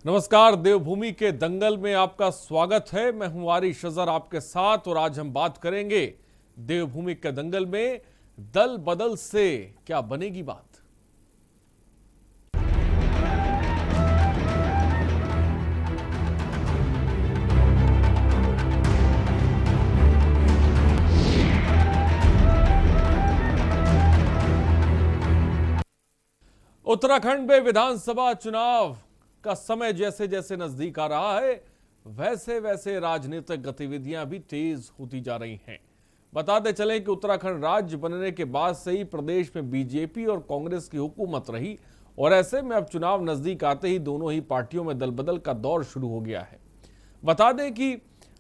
नमस्कार, देवभूमि के दंगल में आपका स्वागत है। मैं हूं आरिश अजहर आपके साथ और आज हम बात करेंगे देवभूमि के दंगल में दल बदल से क्या बनेगी बात। उत्तराखंड में विधानसभा चुनाव का समय जैसे जैसे नजदीक आ रहा है वैसे वैसे राजनीतिक गतिविधियां भी तेज होती जा रही हैं। बताते चलें कि उत्तराखंड राज्य बनने के बाद से ही प्रदेश में बीजेपी और कांग्रेस की हुकूमत रही और ऐसे में अब चुनाव नजदीक आते ही दोनों ही पार्टियों में दल बदल का दौर शुरू हो गया है। बता दें कि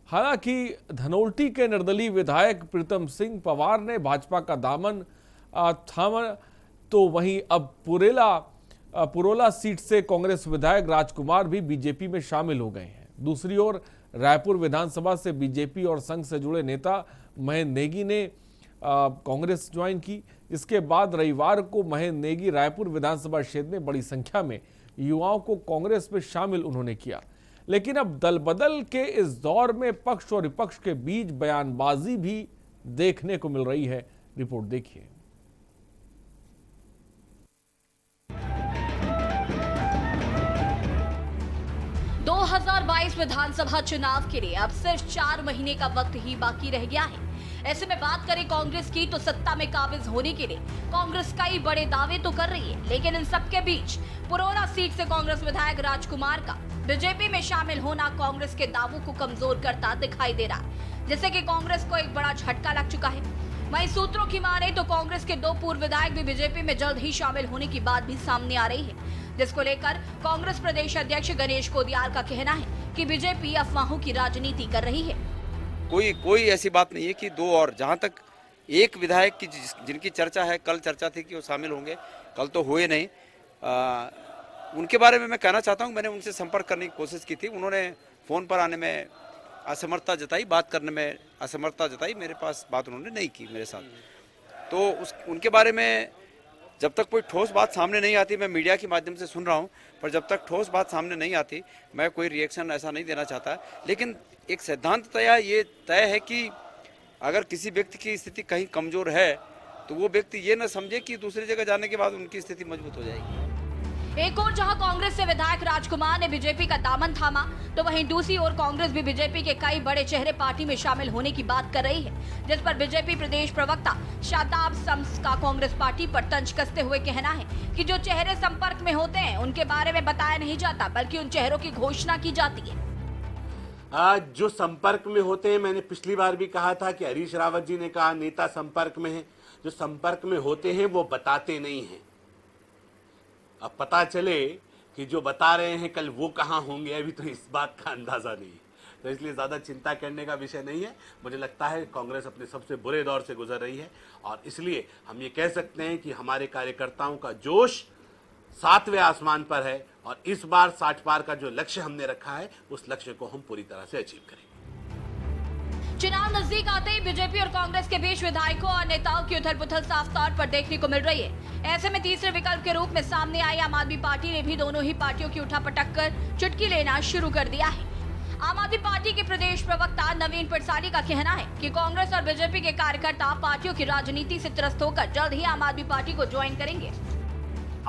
हालांकि धनोल्टी के निर्दलीय विधायक प्रीतम सिंह पंवार ने भाजपा का दामन थामा, तो वहीं अब पुरोला सीट से कांग्रेस विधायक राजकुमार भी बीजेपी में शामिल हो गए हैं। दूसरी ओर रायपुर विधानसभा से बीजेपी और संघ से जुड़े नेता महेंद्र नेगी ने कांग्रेस ज्वाइन की। इसके बाद रविवार को महेंद्र नेगी रायपुर विधानसभा क्षेत्र में बड़ी संख्या में युवाओं को कांग्रेस में शामिल उन्होंने किया। लेकिन अब दल बदल के इस दौर में पक्ष और विपक्ष के बीच बयानबाजी भी देखने को मिल रही है। रिपोर्ट देखिए। 2022 विधानसभा चुनाव के लिए अब सिर्फ 4 महीने का वक्त ही बाकी रह गया है। ऐसे में बात करें कांग्रेस की तो सत्ता में काबिज होने के लिए कांग्रेस कई बड़े दावे तो कर रही है, लेकिन इन सबके बीच पुरोला सीट से कांग्रेस विधायक राजकुमार का बीजेपी में शामिल होना कांग्रेस के दावों को कमजोर करता दिखाई दे रहा है, जिससे कि कांग्रेस को एक बड़ा झटका लग चुका है। वहीं सूत्रों की माने तो कांग्रेस के 2 पूर्व विधायक भी बीजेपी में जल्द ही शामिल होने की बात भी सामने आ रही है, जिसको लेकर कांग्रेस प्रदेश अध्यक्ष गणेश कोदियाल का कहना है कि बीजेपी अफवाहों की राजनीति कर रही है। कोई ऐसी बात नहीं है कि 2 और जहां तक एक विधायक की जिनकी चर्चा है, कल चर्चा थी कि वो शामिल होंगे, कल तो हुए नहीं। उनके बारे में मैं कहना चाहता हूं, मैंने उनसे संपर्क करने की कोशिश की थी। उन्होंने फ़ोन पर आने में असमर्थता जताई, बात करने में असमर्थता जताई। मेरे पास बात उन्होंने नहीं की मेरे साथ। तो उनके बारे में जब तक कोई ठोस बात सामने नहीं आती, मैं मीडिया के माध्यम से सुन रहा हूं, पर जब तक ठोस बात सामने नहीं आती मैं कोई रिएक्शन ऐसा नहीं देना चाहता। लेकिन एक सिद्धांततया ये तय है कि अगर किसी व्यक्ति की स्थिति कहीं कमज़ोर है तो वो व्यक्ति ये न समझे कि दूसरी जगह जाने के बाद उनकी स्थिति मजबूत हो जाएगी। एक और जहां कांग्रेस से विधायक राजकुमार ने बीजेपी का दामन थामा, तो वहीं दूसरी ओर कांग्रेस भी बीजेपी के कई बड़े चेहरे पार्टी में शामिल होने की बात कर रही है, जिस पर बीजेपी प्रदेश प्रवक्ता शादाब शम्स का कांग्रेस पार्टी पर तंज कसते हुए कहना है कि जो चेहरे संपर्क में होते हैं उनके बारे में बताया नहीं जाता, बल्कि उन चेहरों की घोषणा की जाती है। आज जो संपर्क में होते हैं, मैंने पिछली बार भी कहा था कि हरीश रावत जी ने कहा नेता संपर्क में है। जो संपर्क में होते हैं वो बताते नहीं हैं। अब पता चले कि जो बता रहे हैं कल वो कहाँ होंगे, अभी तो इस बात का अंदाजा नहीं है। तो इसलिए ज़्यादा चिंता करने का विषय नहीं है। मुझे लगता है कांग्रेस अपने सबसे बुरे दौर से गुजर रही है और इसलिए हम ये कह सकते हैं कि हमारे कार्यकर्ताओं का जोश 7वें आसमान पर है और इस बार 60 पार का जो लक्ष्य हमने रखा है उस लक्ष्य को हम पूरी तरह से अचीव करेंगे। चुनाव नजदीक आते ही बीजेपी और कांग्रेस के बीच विधायकों और नेताओं की उथल पुथल साफ तौर पर देखने को मिल रही है। ऐसे में तीसरे विकल्प के रूप में सामने आई आम आदमी पार्टी ने भी दोनों ही पार्टियों की उठापटक कर चुटकी लेना शुरू कर दिया है। आम आदमी पार्टी के प्रदेश प्रवक्ता नवीन पटसारी का कहना है कि कांग्रेस और बीजेपी के कार्यकर्ता पार्टियों की राजनीति से त्रस्त होकर जल्द ही आम आदमी पार्टी को ज्वाइन करेंगे।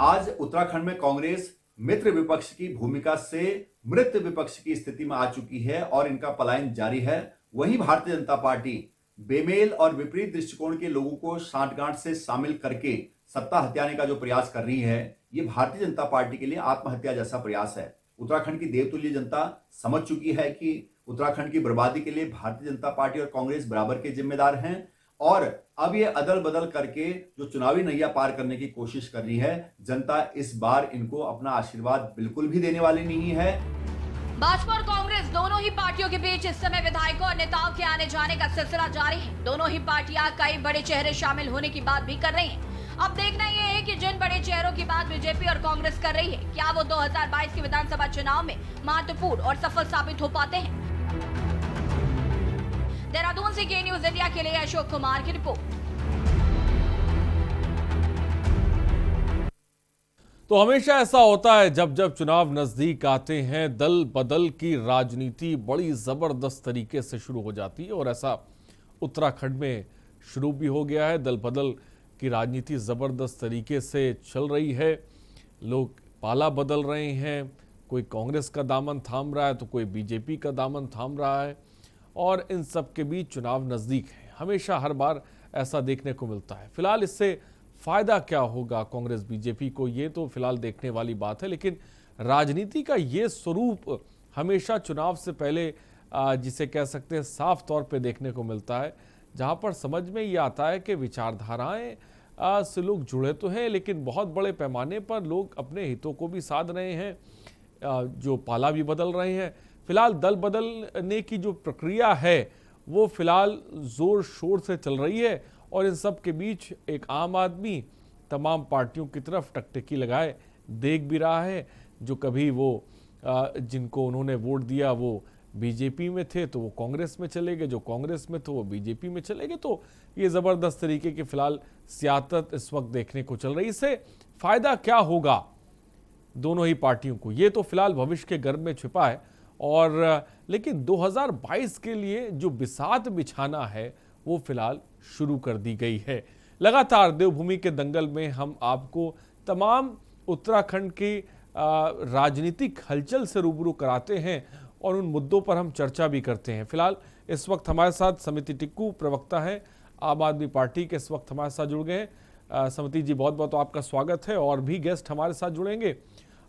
आज उत्तराखंड में कांग्रेस मित्र विपक्ष की भूमिका से मृत विपक्ष की स्थिति में आ चुकी है और इनका पलायन जारी है। वहीं भारतीय जनता पार्टी बेमेल और विपरीत दृष्टिकोण के लोगों को साठगांठ से शामिल करके सत्ता हथियाने का जो प्रयास कर रही है, ये भारतीय जनता पार्टी के लिए आत्महत्या जैसा प्रयास है। उत्तराखंड की देवतुल्य जनता समझ चुकी है कि उत्तराखंड की बर्बादी के लिए भारतीय जनता पार्टी और कांग्रेस बराबर के जिम्मेदार हैं और अब ये अदल बदल करके जो चुनावी नैया पार करने की कोशिश कर रही है, जनता इस बार इनको अपना आशीर्वाद बिल्कुल भी देने वाली नहीं है। भाजपा और कांग्रेस दोनों ही पार्टियों के बीच इस समय विधायकों और नेताओं के आने जाने का सिलसिला जारी है। दोनों ही पार्टियां कई बड़े चेहरे शामिल होने की बात भी कर रही हैं। अब देखना यह है कि जिन बड़े चेहरों की बात बीजेपी और कांग्रेस कर रही है, क्या वो 2022 के विधानसभा चुनाव में महत्वपूर्ण और सफल साबित हो पाते हैं। देहरादून से के न्यूज इंडिया के लिए अशोक कुमार की रिपोर्ट। तो हमेशा ऐसा होता है जब जब चुनाव नजदीक आते हैं दल बदल की राजनीति बड़ी जबरदस्त तरीके से शुरू हो जाती है और ऐसा उत्तराखंड में शुरू भी हो गया है। दल बदल की राजनीति जबरदस्त तरीके से चल रही है, लोग पाला बदल रहे हैं, कोई कांग्रेस का दामन थाम रहा है तो कोई बीजेपी का दामन थाम रहा है और इन सब के बीच चुनाव नजदीक है। हमेशा हर बार ऐसा देखने को मिलता है। फिलहाल इससे फायदा क्या होगा कांग्रेस बीजेपी को, ये तो फिलहाल देखने वाली बात है, लेकिन राजनीति का ये स्वरूप हमेशा चुनाव से पहले जिसे कह सकते हैं साफ तौर पे देखने को मिलता है, जहां पर समझ में ये आता है कि विचारधाराएं से लोग जुड़े तो हैं लेकिन बहुत बड़े पैमाने पर लोग अपने हितों को भी साध रहे हैं, जो पाला भी बदल रहे हैं। फिलहाल दल बदलने की जो प्रक्रिया है वो फिलहाल जोर शोर से चल रही है और इन सब के बीच एक आम आदमी तमाम पार्टियों की तरफ टकटकी लगाए देख भी रहा है। जो कभी वो जिनको उन्होंने वोट दिया वो बीजेपी में थे तो वो कांग्रेस में चले गए, जो कांग्रेस में तो वो बीजेपी में चले गए। तो ये ज़बरदस्त तरीके की फिलहाल सियासत इस वक्त देखने को चल रही। इससे फायदा क्या होगा दोनों ही पार्टियों को, ये तो फिलहाल भविष्य के गर्भ में छिपा है। और लेकिन 2022 के लिए जो बिसात बिछाना है वो फिलहाल शुरू कर दी गई है। लगातार देवभूमि के दंगल में हम आपको तमाम उत्तराखंड की राजनीतिक हलचल से रूबरू कराते हैं और उन मुद्दों पर हम चर्चा भी करते हैं। फिलहाल इस वक्त हमारे साथ समिति टिक्कू प्रवक्ता हैं आम आदमी पार्टी के, इस वक्त हमारे साथ जुड़ गए हैं। समिति जी बहुत बहुत आपका स्वागत है। और भी गेस्ट हमारे साथ जुड़ेंगे,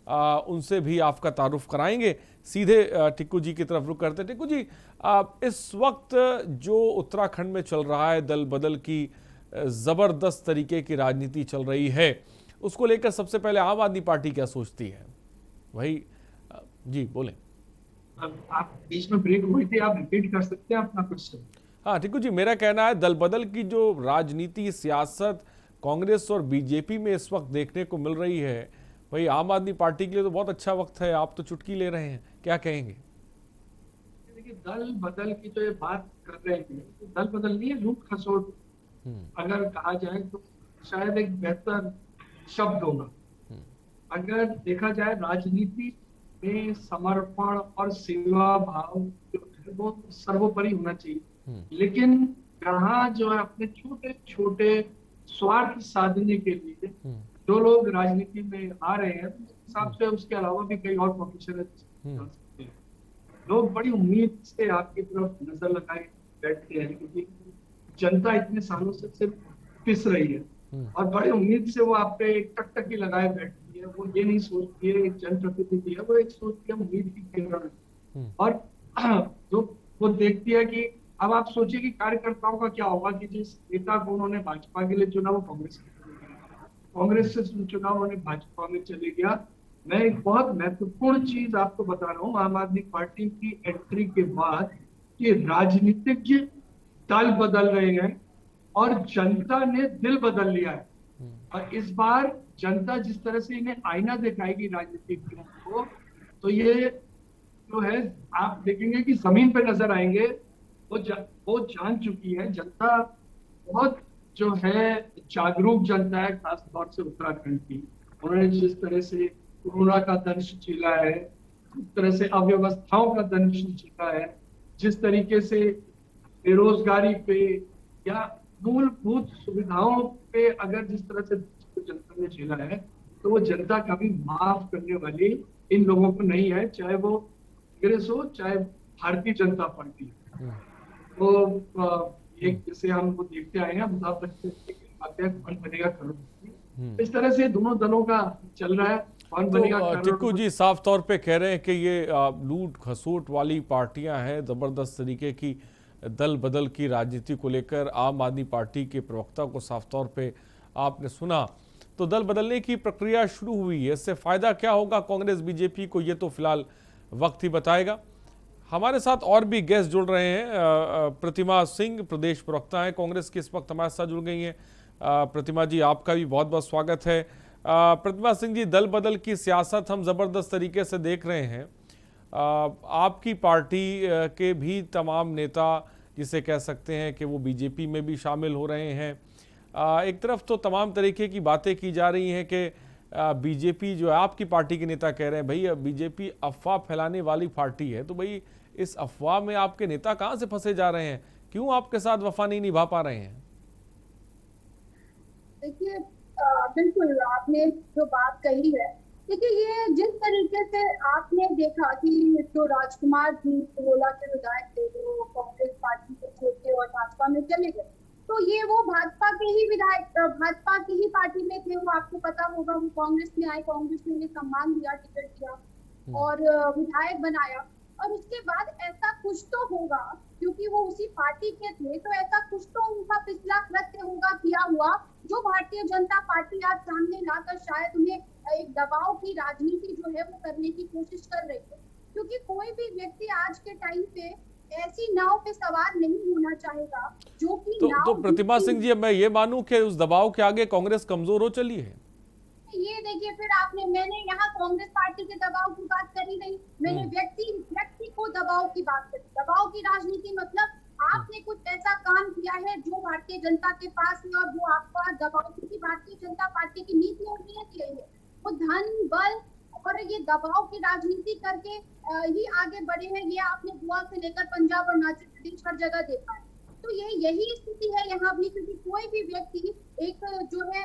उनसे भी आपका तारुफ कराएंगे। सीधे टिक्कू जी की तरफ रुख करते हैं। टिक्कू जी, इस वक्त जो उत्तराखंड में चल रहा है दल बदल की ज़बरदस्त तरीके की राजनीति चल रही है, उसको लेकर सबसे पहले आम आदमी पार्टी क्या सोचती है? वही जी बोलें। आप बीच में ब्रेक हुई थी, आप रिपीट कर सकते हैं अपना क्वेश्चन? हाँ टिक्कू जी, मेरा कहना है दल बदल की जो राजनीति सियासत कांग्रेस और बीजेपी में इस वक्त देखने को मिल रही है, भाई आम आदमी पार्टी के लिए तो बहुत अच्छा वक्त है, आप तो चुटकी ले रहे हैं, क्या कहेंगे? देखिए, दल बदल की तो ये बात कर रहे हैं, तो दल बदल नहीं है, लूट खसोट अगर कहा जाए तो शायद एक बेहतर शब्द होगा। अगर देखा जाए राजनीति में समर्पण और सेवा भाव जो है वो सर्वोपरि होना चाहिए, लेकिन यहाँ जो है अपने छोटे छोटे स्वार्थ साधने के लिए जो लोग राजनीति में आ रहे हैं, उस हिसाब से उसके अलावा भी कई और प्रोफेशन है। लोग बड़ी उम्मीद से आपकी तरफ नजर लगाए बैठते हैं क्योंकि जनता इतने सालों से सिर्फ पिस रही है और बड़ी उम्मीद से वो आप पे एक टकटकी लगाए बैठती है। वो ये नहीं सोचती है एक जनप्रतिनिधि है, वो एक सोचती है उम्मीद की किरण है। और जो वो देखती है कि अब आप सोचिए कि कार्यकर्ताओं का क्या होगा कि जिस नेता को उन्होंने भाजपा के लिए चुना वो कांग्रेस से चुना, उन्होंने भाजपा में चले गया। मैं एक बहुत महत्वपूर्ण चीज आपको बता रहा हूँ आम आदमी पार्टी की एंट्री के बाद कि राजनीतिज्ञ दल बदल रहे हैं और जनता ने दिल बदल लिया है। और इस बार जनता जिस तरह से इन्हें आईना दिखाएगी राजनीतिज्ञों को, तो ये जो है आप देखेंगे कि जमीन पे नजर आएंगे। वो जान चुकी है जनता, बहुत जो है जागरूक जनता है, खास तौर से उत्तराखंड की। उन्होंने जिस तरह से कोरोना का दंश झेला है, जिस तरह से अव्यवस्थाओं का दंश झेला है, जिस तरीके से बेरोजगारी पे या मूलभूत सुविधाओं पे अगर जिस तरह से जनता ने झेला है, तो वो जनता कभी माफ करने वाली इन लोगों को नहीं है, चाहे वो कांग्रेस हो चाहे भारतीय जनता पार्टी हो। तो एक जैसे हम वो देखते आए हैं कौन बनेगा करोड़पति, इस तरह से दोनों दलों का चल रहा है। कौन बनेगा तो टिक्कू जी साफ तौर पे कह रहे हैं कि ये लूट खसोट वाली पार्टियां हैं, जबरदस्त तरीके की दल बदल की राजनीति को लेकर आम आदमी पार्टी के प्रवक्ता को साफ तौर पे आपने सुना। तो दल बदलने की प्रक्रिया शुरू हुई है, इससे फायदा क्या होगा कांग्रेस बीजेपी को, ये तो फिलहाल वक्त ही बताएगा। हमारे साथ और भी गेस्ट जुड़ रहे हैं। प्रतिमा सिंह प्रदेश प्रवक्ता हैं कांग्रेस की, इस वक्त हमारे साथ जुड़ गई हैं। प्रतिमा जी आपका भी बहुत बहुत स्वागत है। प्रतिमा सिंह जी, दल बदल की सियासत हम ज़बरदस्त तरीके से देख रहे हैं। आपकी पार्टी के भी तमाम नेता जिसे कह सकते हैं कि वो बीजेपी में भी शामिल हो रहे हैं। एक तरफ तो तमाम तरीके की बातें की जा रही हैं कि बीजेपी जो है, आपकी पार्टी के नेता कह रहे हैं भाई बीजेपी अफवाह फैलाने वाली पार्टी है, तो भाई इस अफवाह में आपके नेता कहां से फंसे जा रहे हैं? क्यों आपके साथ वफा नहीं निभा पा रहे हैं? देखिए, बिल्कुल आपने जो बात कही है, देखिए ये जिस तरीके से आपने देखा कि जो राजकुमार जी कोला के विधायक थे वो कांग्रेस पार्टी को छोड़ के और भाजपा में चले गए, तो ये वो भाजपा के ही विधायक, भाजपा की ही पार्टी में थे। वो आपको पता होगा, वो कांग्रेस में आए, कांग्रेस ने उन्हें सम्मान दिया, टिकट दिया और विधायक बनाया। और उसके बाद ऐसा कुछ तो होगा, क्योंकि वो उसी पार्टी के थे, तो ऐसा कुछ तो उनका पिछला कृत्य होगा किया हुआ, जो भारतीय जनता पार्टी आज सामने लाकर शायद उन्हें एक दबाव की राजनीति जो है वो करने की कोशिश कर रही है। क्योंकि कोई भी व्यक्ति आज के टाइम पे ऐसी नाव पे सवार नहीं होना चाहेगा जो कि तो प्रतिमा सिंह जी, अब मैं ये मानूं कि उस दबाव के आगे कांग्रेस कमजोर हो चली है? ये देखिए, फिर मैंने यहाँ कांग्रेस पार्टी के दबाव की बात करी नहीं, मैंने व्यक्ति को दबाव की बात करी। दबाव की राजनीति मतलब आपने कुछ ऐसा काम किया है जो भारतीय जनता के पास है और वो आपका दबाव, क्योंकि भारतीय जनता पार्टी की नीति और नीयत यही है, वो धन बल और ये दबाव की राजनीति करके ही आगे बढ़े हैं। ये आपने गोवा से लेकर पंजाब और हिमाचल प्रदेश हर जगह देखा है। तो यही स्थिति है यहाँ भी, क्योंकि कोई भी व्यक्ति एक जो है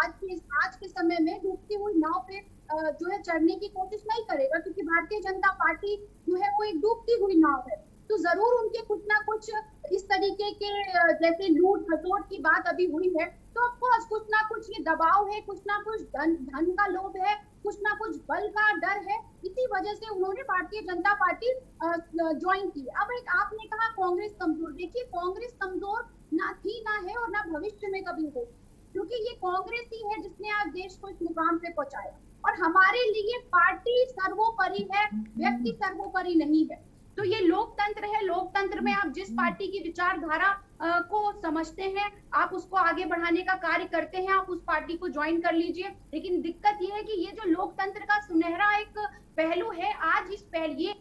आज के समय में डूबती हुई नाव पे जो है चढ़ने की कोशिश नहीं करेगा, क्योंकि भारतीय जनता पार्टी जो है वो एक डूबती हुई नाव है। तो जरूर उनके कुछ ना कुछ इस तरीके के जैसे लूट खसोट की बात अभी हुई है, तो ऑफकोर्स कुछ ना कुछ ये दबाव है, कुछ ना कुछ धन का लोभ है, कुछ ना कुछ बल का डर है। इसी वजह से उन्होंने भारतीय जनता पार्टी ज्वाइन की। अब एक आपने कहा कांग्रेस कमजोर, देखिए कांग्रेस कमजोर ना थी, ना है और ना भविष्य में कभी हो, क्योंकि ये कांग्रेस ही है जिसने आज देश को इस मुकाम पे पहुंचाया। और हमारे लिए पार्टी सर्वोपरि है, व्यक्ति सर्वोपरि नहीं है। तो ये लोकतंत्र है, लोकतंत्र में आप जिस पार्टी की विचारधारा को समझते हैं, आप उसको आगे बढ़ाने का कार्य करते हैं, आप उस पार्टी को ज्वाइन कर लीजिए। लेकिन दिक्कत ये है कि ये जो लोकतंत्र का सुनहरा एक पहलू है, आज इस पहलू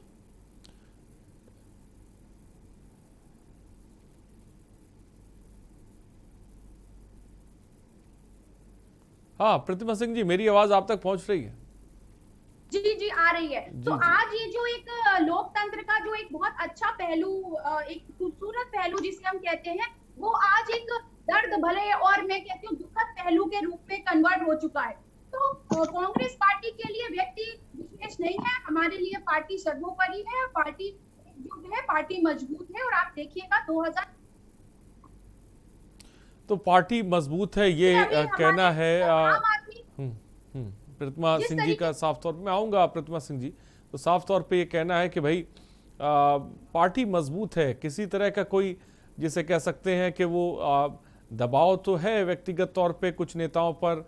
हाँ प्रतिमा सिंह जी, मेरी आवाज आप तक पहुंच रही है? जी आ रही है। तो आज ये जो एक लोकतंत्र का जो एक बहुत अच्छा पहलू, एक खूबसूरत पहलू जिसे हम कहते हैं, वो आज एक दर्द भले और मैं कहती हूँ दुखद पहलू के रूप में कन्वर्ट हो चुका है। तो कांग्रेस पार्टी के लिए व्यक्ति विशेष नहीं है, हमारे लिए पार्टी सर्वोपरि है, पार्टी जो है पार्टी मजबूत है। और आप देखिएगा 2000 तो पार्टी मजबूत है, ये कहना है प्रतिमा सिंह जी का। साफ तौर पे मैं आऊँगा प्रतिमा सिंह जी, तो साफ तौर पे ये कहना है कि भाई पार्टी मजबूत है, किसी तरह का कोई जिसे कह सकते हैं कि वो दबाव तो है व्यक्तिगत तौर पे कुछ नेताओं पर,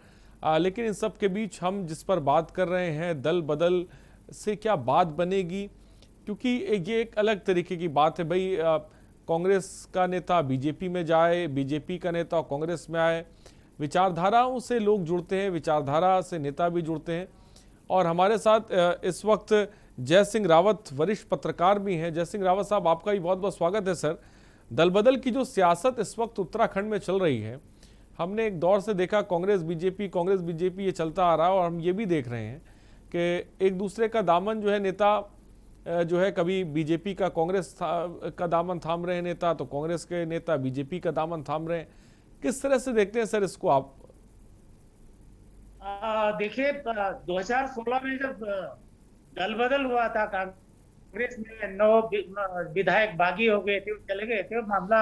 लेकिन इन सब के बीच हम जिस पर बात कर रहे हैं, दल बदल से क्या बात बनेगी, क्योंकि ये एक अलग तरीके की बात है भाई। कांग्रेस का नेता बीजेपी में जाए, बीजेपी का नेता कांग्रेस में आए, विचारधाराओं से लोग जुड़ते हैं, विचारधारा से नेता भी जुड़ते हैं। और हमारे साथ इस वक्त जय सिंह रावत वरिष्ठ पत्रकार भी हैं। जय सिंह रावत साहब, आपका भी बहुत बहुत स्वागत है सर। दल बदल की जो सियासत इस वक्त उत्तराखंड में चल रही है, हमने एक दौर से देखा कांग्रेस बीजेपी ये चलता आ रहा है, और हम ये भी देख रहे हैं कि एक दूसरे का दामन जो है नेता जो है, कभी बीजेपी का कांग्रेस का दामन थाम रहे हैं नेता, तो कांग्रेस के नेता बीजेपी का दामन थाम रहे हैं। किस तरह से देखते हैं सर इसको आप? देखिए 2016 में जब दल बदल हुआ था, कांग्रेस में 9 विधायक बागी हो गए थे, चले गए थे, मामला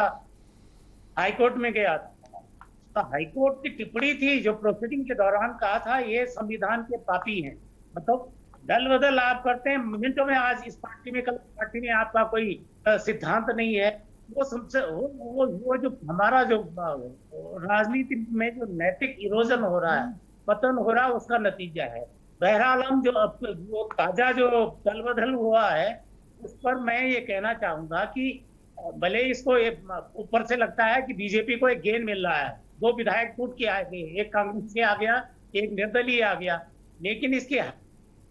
हाईकोर्ट में गया था। तो हाईकोर्ट की टिप्पणी थी जो प्रोसीडिंग के दौरान कहा था ये संविधान के पापी हैं। मतलब दल बदल आप करते हैं मिनटों में, आज इस पार्टी में कल पार्टी में, आपका कोई सिद्धांत नहीं है। वो सबसे वो जो हमारा जो राजनीति में जो नैतिक इरोजन हो रहा है, पतन हो रहा है, उसका नतीजा है। बहरहाल हम जो ताजा जो दल बदल हुआ है उस पर मैं ये कहना चाहूंगा कि भले इसको ऊपर से लगता है कि बीजेपी को एक गेन मिल रहा है, 2 विधायक टूट के आ गए, एक कांग्रेस से आ गया, एक निर्दलीय आ गया, लेकिन इसकी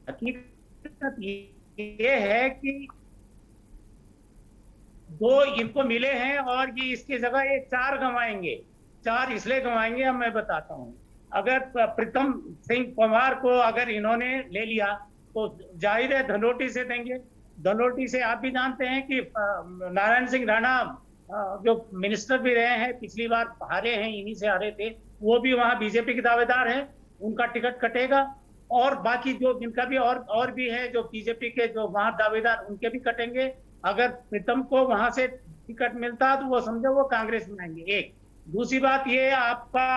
हकीकत ये है कि 2 इनको मिले हैं और ये इसकी जगह 4 गंवाएंगे। 4 इसलिए गंवाएंगे, अब मैं बताता हूँ। अगर प्रीतम सिंह पंवार को अगर इन्होंने ले लिया तो जाहिर है धनोटी से देंगे। धनोटी से आप भी जानते हैं कि नारायण सिंह राणा जो मिनिस्टर भी रहे हैं, पिछली बार हारे हैं, इन्हीं से हारे थे, वो भी वहां बीजेपी के दावेदार हैं, उनका टिकट कटेगा। और बाकी जो जिनका भी और भी है जो बीजेपी के जो वहां दावेदार, उनके भी कटेंगे। अगर प्रीतम को वहां से टिकट मिलता तो वो समझो वो कांग्रेस में आएंगे। एक दूसरी बात ये आपका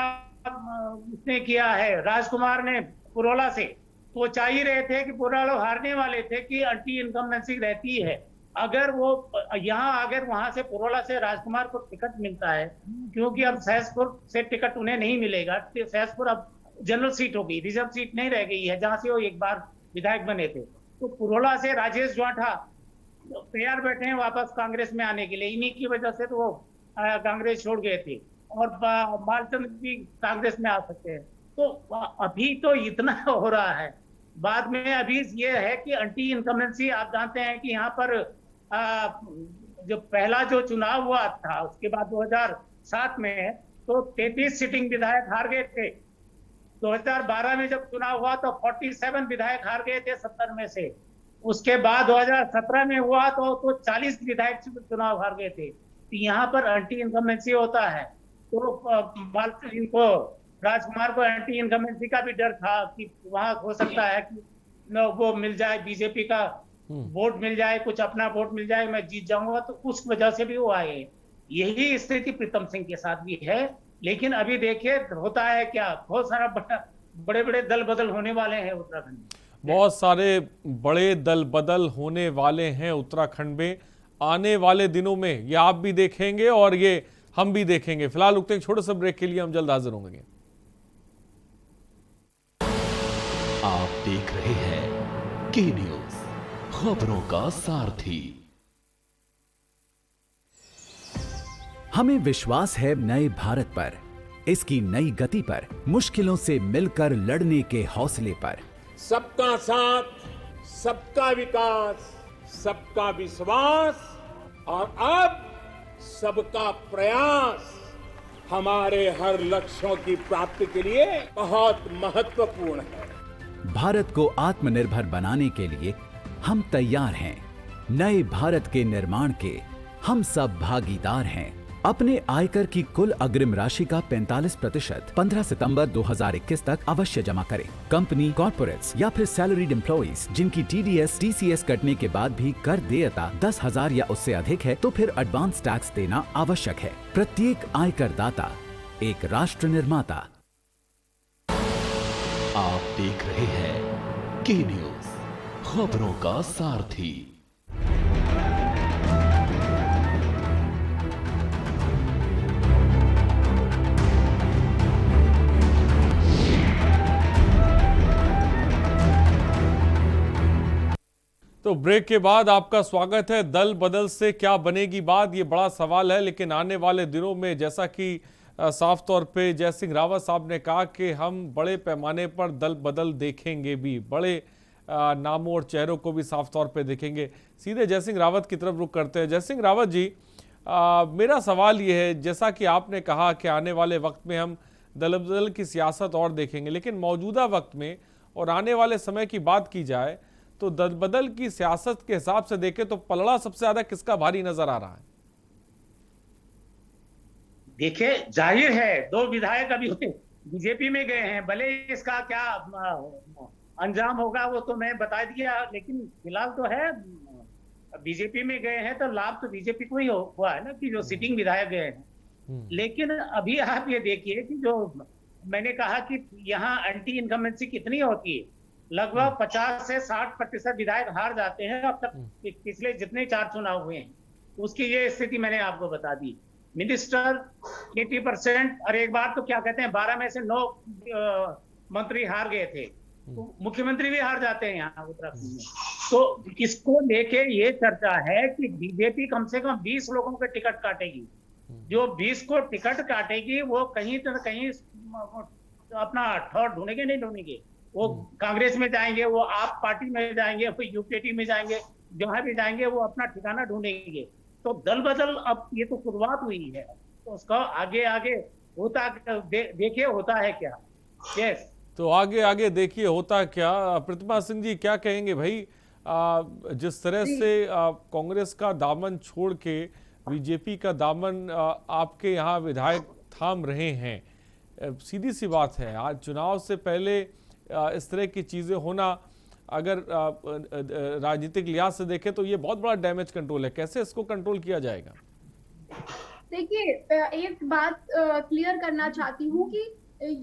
उसने किया है राजकुमार ने पुरोला से, तो चाह ही रहे थे कि पुरोला हारने वाले थे कि एंटी इनकम्बेंसी रहती है। अगर वो यहाँ अगर वहां से पुरोला से राजकुमार को टिकट मिलता है, क्योंकि अब सहसपुर से टिकट उन्हें नहीं मिलेगा, सहसपुर अब जनरल सीट होगी, रिजर्व सीट नहीं रह गई है जहां से वो एक बार विधायक बने थे। तो पुरोला से राजेश ज्वाठा तैयार बैठे हैं वापस कांग्रेस में आने के लिए, इन्हीं की वजह से तो वो कांग्रेस छोड़ गए थे, और मालचंद भी कांग्रेस में आ सकते हैं। तो अभी तो इतना हो रहा है, बाद में अभी ये है कि एंटी इनकम्बेंसी, आप जानते हैं कि यहाँ पर जो पहला जो चुनाव हुआ था उसके बाद 2007 में तो 33 सिटिंग विधायक हार गए थे। 2012 में जब चुनाव हुआ तो 47 विधायक हार गए थे 70 में से। उसके बाद 2017 में हुआ तो 40 विधायक चुनाव हार गए थे। तो यहाँ पर एंटी इनकम्बेंसी होता है, तो इनको राजकुमार को एंटी इनकम्बेंसी का भी डर था कि वहां हो सकता है कि वो मिल जाए, बीजेपी का वोट मिल जाए, कुछ अपना वोट मिल जाए, मैं जीत जाऊंगा, तो उस वजह से भी वो आए। यही स्थिति प्रीतम सिंह के साथ भी है। लेकिन अभी देखिए होता है क्या, बहुत सारा बड़े बड़े दल बदल होने वाले हैं उत्तराखंड में। बहुत सारे बड़े दल बदल होने वाले हैं उत्तराखंड में आने वाले दिनों में, ये आप भी देखेंगे और ये हम भी देखेंगे। फिलहाल रुकते हैं छोटे से ब्रेक के लिए, हम जल्द हाजिर होंगे। आप देख रहे हैं के न्यूज, खबरों का सारथी। हमें विश्वास है नए भारत पर, इसकी नई गति पर, मुश्किलों से मिलकर लड़ने के हौसले पर। सबका साथ, सबका विकास, सबका विश्वास और अब सबका प्रयास हमारे हर लक्ष्यों की प्राप्ति के लिए बहुत महत्वपूर्ण है। भारत को आत्मनिर्भर बनाने के लिए हम तैयार हैं। नए भारत के निर्माण के हम सब भागीदार हैं। अपने आयकर की कुल अग्रिम राशि का 45% 15 सितंबर 2021 तक अवश्य जमा करें। कंपनी, कॉर्पोरेट्स या फिर सैलरीड एम्प्लॉइज जिनकी TDS, TCS कटने के बाद भी कर देयता 10,000 या उससे अधिक है तो फिर एडवांस टैक्स देना आवश्यक है। प्रत्येक आयकर दाता एक राष्ट्र निर्माता। आप देख रहे हैं के न्यूज, खबरों का सारथी। तो ब्रेक के बाद आपका स्वागत है। दल बदल से क्या बनेगी बात, ये बड़ा सवाल है। लेकिन आने वाले दिनों में जैसा कि साफ तौर पे जय सिंह रावत साहब ने कहा कि हम बड़े पैमाने पर दल बदल देखेंगे भी, बड़े नामों और चेहरों को भी साफ तौर पे देखेंगे। सीधे जय सिंह रावत की तरफ रुख करते हैं। जय सिंह रावत जी, मेरा सवाल ये है, जैसा कि आपने कहा कि आने वाले वक्त में हम दल बदल की सियासत और देखेंगे, लेकिन मौजूदा वक्त में और आने वाले समय की बात की जाए तो दल बदल की सियासत के हिसाब से देखें तो पलड़ा सबसे ज्यादा किसका भारी नजर आ रहा है? देखिए जाहिर है 2 विधायक अभी बीजेपी में गए हैं, भले इसका क्या अंजाम होगा वो तो मैं बता दिया, लेकिन फिलहाल तो है बीजेपी में गए हैं तो लाभ तो बीजेपी को ही हुआ है ना कि जो सिटिंग विधायक गए हैं। लेकिन अभी आप ये देखिए कि जो मैंने कहा कि यहाँ एंटी इनकम्बेंसी कितनी होती है, लगभग 50 से 60% विधायक हार जाते हैं अब तक पिछले जितने 4 चुनाव हुए हैं, उसकी ये स्थिति मैंने आपको बता दी। मिनिस्टर 80%, और एक बार तो क्या कहते हैं 12 में से 9 मंत्री हार गए थे, तो मुख्यमंत्री भी हार जाते हैं यहाँ उत्तराखंड में। तो इसको लेके ये चर्चा है कि बीजेपी कम से कम 20 लोगों के टिकट काटेगी। जो 20 को टिकट काटेगी वो कहीं तो कहीं अपना ठौर ढूंढेंगे, नहीं ढूंढेंगे, वो कांग्रेस में जाएंगे, वो आप पार्टी में जाएंगे, फिर यूपीटी में जाएंगे, जहां भी जाएंगे वो अपना ठिकाना ढूंढेंगे। तो दल बदल अब ये तो शुरुआत हुई है, तो उसका आगे आगे होता देखिए होता है क्या। यस। तो आगे आगे देखिए होता क्या। प्रतिमा सिंह जी क्या कहेंगे भाई, जिस तरह से कांग्रेस का दामन छोड़ के बीजेपी का दामन आपके यहाँ विधायक थाम रहे हैं, सीधी सी बात है आज चुनाव से पहले इस तरह की चीज़ें होना, अगर राजनीतिक लिहाज से देखें तो ये बहुत बड़ा डैमेज कंट्रोल है। कैसे इसको कंट्रोल किया जाएगा? देखिए, एक बात क्लियर करना चाहती हूँ कि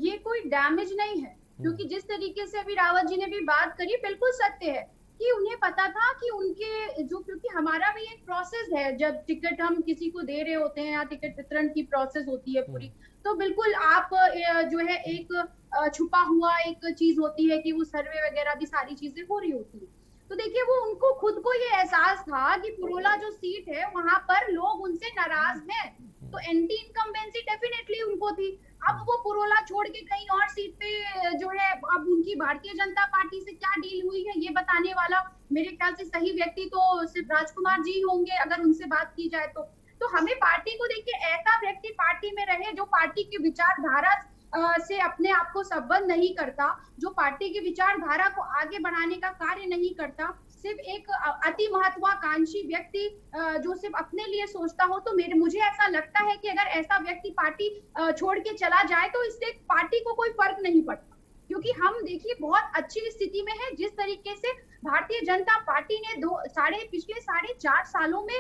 ये कोई डैमेज नहीं है, क्योंकि जिस तरीके से अभी रावत जी ने भी बात करी बिल्कुल सत्य है कि उन्हें पता था कि उनके जो, क्योंकि हमारा भी एक प्रोसेस है, जब टिकट हम किसी को दे रहे होते हैं या टिकट वितरण की प्रोसेस होती है पूरी, तो बिल्कुल आप जो है एक छुपा हुआ एक चीज होती है कि वो सर्वे वगैरह भी सारी चीजें हो रही होती है। तो देखिए, वो उनको खुद को ये एहसास था कि पुरोला जो सीट है वहां पर लोग उनसे नाराज हैं, तो एंटी इनकम्बेंसी डेफिनेटली उनको थी। अब वो पुरोला छोड़ के कहीं और सीट पे जो है, अब उनकी भारतीय जनता पार्टी से क्या डील हुई है ये बताने वाला मेरे ख्याल से सही व्यक्ति तो सिर्फ राजकुमार जी होंगे, अगर उनसे बात की जाए तो हमें पार्टी को देखिए, ऐसा व्यक्ति पार्टी में रहे जो पार्टी की विचारधारा से अपने आप को संबद्ध नहीं करता, जो पार्टी की विचारधारा को आगे बढ़ाने का कार्य नहीं करता, सिर्फ एक अति महत्वाकांक्षी व्यक्ति जो सिर्फ अपने लिए सोचता हो, तो मुझे ऐसा लगता है कि अगर ऐसा व्यक्ति पार्टी छोड़ के चला जाए तो इससे पार्टी को कोई फर्क नहीं पड़ता। क्योंकि हम देखिए बहुत अच्छी स्थिति में है, जिस तरीके से भारतीय जनता पार्टी ने पिछले 4.5 सालों में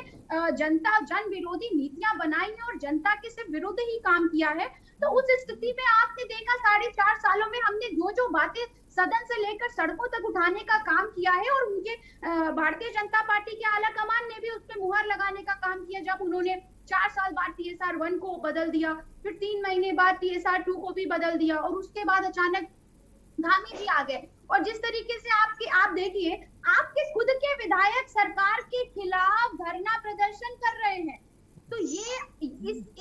जन विरोधी नीतियां बनाई हैं और जनता के सिर्फ विरुद्ध ही काम किया है। तो उस स्थिति में आपने देखा 4.5 सालों में हमने जो बातें सदन से लेकर सड़कों तक उठाने का काम किया है, और उनके भारतीय जनता पार्टी के आला कमान ने भी उस पर मुहर लगाने का काम किया, जब उन्होंने 4 साल बाद TSR 1 को बदल दिया, फिर 3 महीने बाद TSR 2 को भी बदल दिया, और उसके बाद अचानक धामी जी आ गए। और जिस तरीके से आप देखिए, आपके खुद के विधायक सरकार के खिलाफ धरना प्रदर्शन कर रहे हैं, तो ये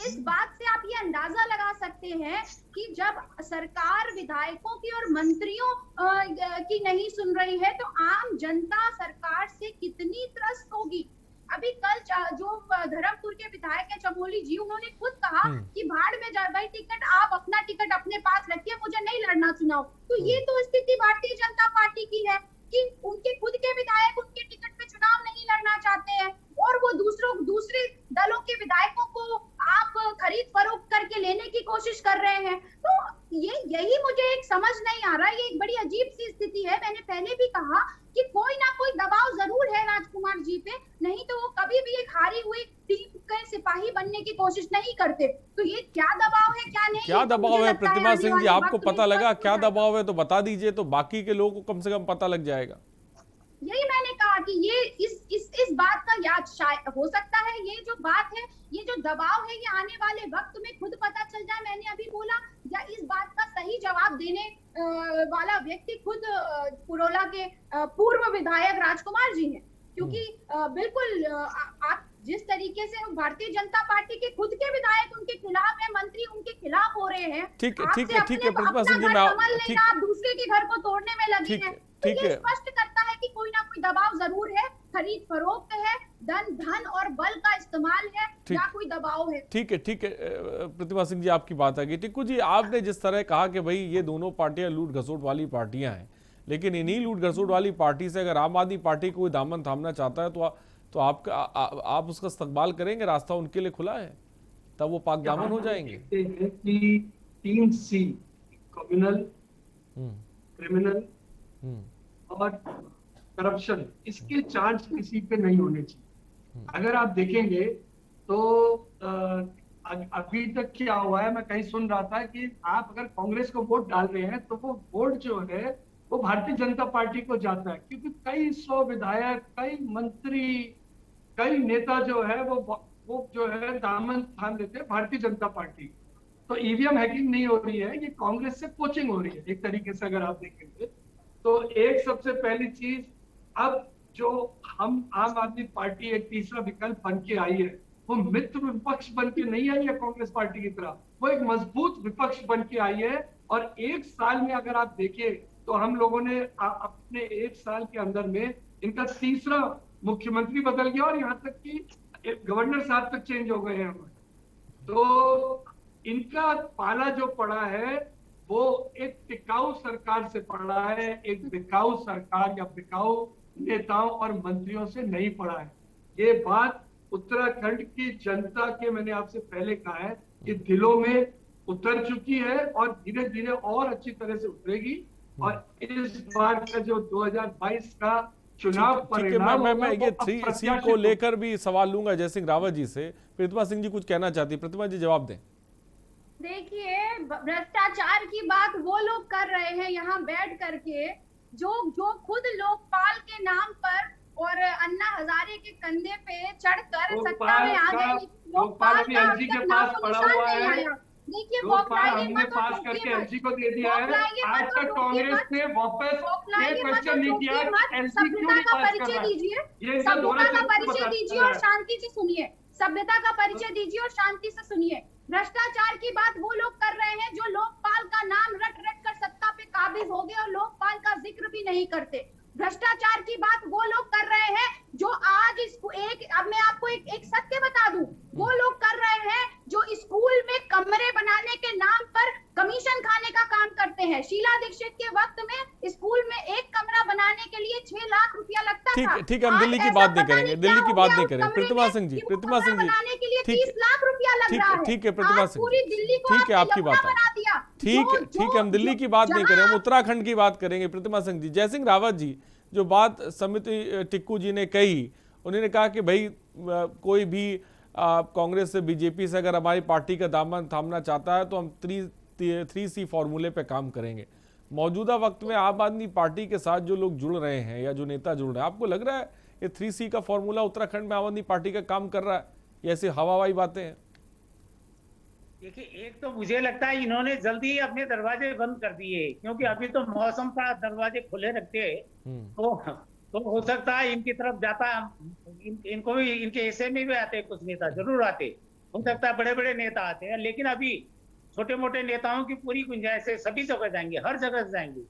इस बात से आप ये अंदाजा लगा सकते हैं कि जब सरकार विधायकों की और मंत्रियों की नहीं सुन रही है तो आम जनता सरकार से कितनी त्रस्त होगी। अभी कल जो धर्मपुर के विधायक है चमोली जी, उन्होंने खुद कहा कि भाड़ में जाए भाई, टिकट आप अपना टिकट अपने पास रखिए, मुझे नहीं लड़ना चुनाव। तो ये तो स्थिति भारतीय जनता पार्टी की है कि उनके खुद के विधायक उनके टिकट पे चुनाव नहीं लड़ना चाहते हैं, और वो दूसरे दलों के विधायकों को आप खरीद फरोख्त करके लेने की कोशिश कर रहे हैं। तो यही मुझे एक समझ नहीं आ रहा, ये एक बड़ी अजीब सी स्थिति है। मैंने पहले भी कहा कि कोई ना कोई दबाव जरूर है राजकुमार जी पे, नहीं तो वो कभी भी एक हारी हुई टीम के सिपाही बनने की कोशिश नहीं करते। तो ये क्या दबाव है, क्या नहीं, क्या दबाव है प्रतिमा सिंह जी, आपको पता लगा क्या दबाव है तो बता दीजिए, तो बाकी के लोगों को कम से कम पता लग जाएगा। यही मैंने कहा कि ये इस बात का याद शायद हो सकता है, ये जो बात है, ये जो दबाव है, ये आने वाले वक्त में खुद पता चल जाए। मैंने अभी बोला, या इस बात का सही जवाब देने वाला व्यक्ति खुद पुरोला के पूर्व विधायक राजकुमार जी हैं, क्योंकि बिल्कुल आप जिस तरीके से भारतीय जनता पार्टी के खुद के विधायक उनके खिलाफ है, मंत्री उनके खिलाफ हो रहे हैं, ठीक है प्रतिमा सिंह जी, आप दूसरे के घर को तोड़ने में लगे हैं, तो ये स्पष्ट करता है कि कोई ना कोई दबाव जरूर है, खरीद फरोख्त है, धन और बल का इस्तेमाल है, या कोई दबाव है। ठीक है प्रतिमा सिंह जी, आपकी बात आ गई। टिक्कू जी, आपने जिस तरह कहा कि भाई ये दोनों पार्टियां लूट घसोट वाली पार्टियां हैं, लेकिन इन्हीं लूट घसोट वाली पार्टी से अगर आम आदमी पार्टी कोई दामन थामना चाहता है तो आप उसका इस्तकबाल करेंगे? रास्ता उनके लिए खुला है, तब वो पाक दामन हो जाएंगे। 3 C, कम्युनल, क्रिमिनल और करप्शन, इसके चार्ज किसी पे नहीं होने चाहिए। अगर आप देखेंगे तो अभी तक क्या हुआ है, मैं कहीं सुन रहा था कि आप अगर कांग्रेस को वोट डाल रहे हैं तो वो वोट जो है वो भारतीय जनता पार्टी को जाता है, क्योंकि कई 100 विधायक, कई मंत्री, कई नेता जो है वो जो है दामन थाम लेते हैं भारतीय जनता पार्टी। तो ईवीएम हैकिंग नहीं हो रही है, ये कांग्रेस से कोचिंग हो रही है एक तरीके से अगर आप देखेंगे तो। एक सबसे पहली चीज, अब जो हम आम आदमी पार्टी एक तीसरा विकल्प बन के आई है, वो मित्र विपक्ष बन के नहीं आई है कांग्रेस पार्टी की तरह, वो एक मजबूत विपक्ष बन के आई है। और 1 साल में अगर आप देखें तो हम लोगों ने अपने 1 साल के अंदर में इनका तीसरा मुख्यमंत्री बदल गया, और यहाँ तक कि गवर्नर साहब तक चेंज हो गए हैं। तो इनका पाला जो पड़ा है वो एक टिकाऊ सरकार से पड़ा है, एक बिकाऊ सरकार या बिकाऊ नेताओं और मंत्रियों से नहीं पड़ा है। ये बात उत्तराखंड की जनता के, मैंने आपसे पहले कहा है, कि दिलों में उतर चुकी है और धीरे धीरे और अच्छी तरह से उतरेगी। और इस बार का जो 2022 का चुनाव ठीक है, परिणाम मैं होगा, ये वो 3C अप्रत्याशित को लेकर भी सवाल लूंगा जय सिंह रावत जी से। प्रतिमा सिंह जी कुछ कहना चाहती है, प्रतिमा जी जवाब दें। देखिए, भ्रष्टाचार की बात वो लोग कर रहे हैं यहाँ बैठ करके जो खुद लोकपाल के नाम पर और अन्ना हजारे के कंधे पे चढ़कर सत्ता में आ गए। लोकपाल अभी एलजी के पास पड़ा हुआ है। देखिए, लोकपाल हमने पास करके एलजी को दे दिया है। आज तक कांग्रेस ने वापस ये क्वेश्चन नहीं किया एलजी क्यों नहीं पास कर रहा है। ये सभ्यता का परिचय दीजिए और शांति से सुनिए। सभ्यता का परिचय दीजिए और शांति से सुनिए। भ्रष्टाचार की बात वो लोग कर रहे हैं जो लोकपाल का नाम रट रट कर सत्ता पे काबिज हो गए और लोकपाल का जिक्र भी नहीं करते। भ्रष्टाचार की बात वो लोग कर रहे हैं जो आज इसको अब मैं आपको एक सत्य बता दूं, वो लोग कर रहे हैं जो स्कूल में कमरे बनाने के नाम पर कमीशन खाने का काम करते हैं। शीला दीक्षित के वक्त में स्कूल में एक कमरा बनाने के लिए 6 लाख रुपया लगता था। ठीक है, हम दिल्ली की बात नहीं करेंगे, दिल्ली की बात नहीं करेंगे। प्रतिमा सिंह जी, प्रतिमा सिंह जी, बनाने के लिए 30 लाख रुपया लग रहा है। ठीक है प्रतिमा सिंह, पूरी दिल्ली को ठीक है, आपकी बात बना दिया। ठीक है, हम दिल्ली की बात नहीं करें, हम उत्तराखंड की बात करेंगे। प्रतिमा सिंह जी, जय सिंह रावत जी जो बात समिति टिक्कू जी ने कही, उन्होंने कहा कि भाई कोई भी कांग्रेस से बीजेपी से अगर हमारी पार्टी का दामन थामना चाहता है तो हम 3C फॉर्मूले पे काम करेंगे। मौजूदा वक्त में आम आदमी पार्टी के साथ जो लोग जुड़ रहे हैं या जो नेता जुड़ रहे हैं, आपको लग रहा है ये 3C का फॉर्मूला उत्तराखंड में आम आदमी पार्टी का काम कर रहा है, या ऐसी हवाई बातें हैं? देखिए, एक तो मुझे लगता है इन्होंने जल्दी अपने दरवाजे बंद कर दिए, क्योंकि अभी तो मौसम का दरवाजे खुले रखते तो हो सकता है इनकी तरफ जाता, इनको भी, इनके हिस्से में भी आते कुछ नेता, जरूर आते, हो सकता है बड़े बड़े नेता आते हैं, लेकिन अभी छोटे मोटे नेताओं की पूरी गुंजाइश है, सभी जगह जाएंगे, हर जगह जाएंगे।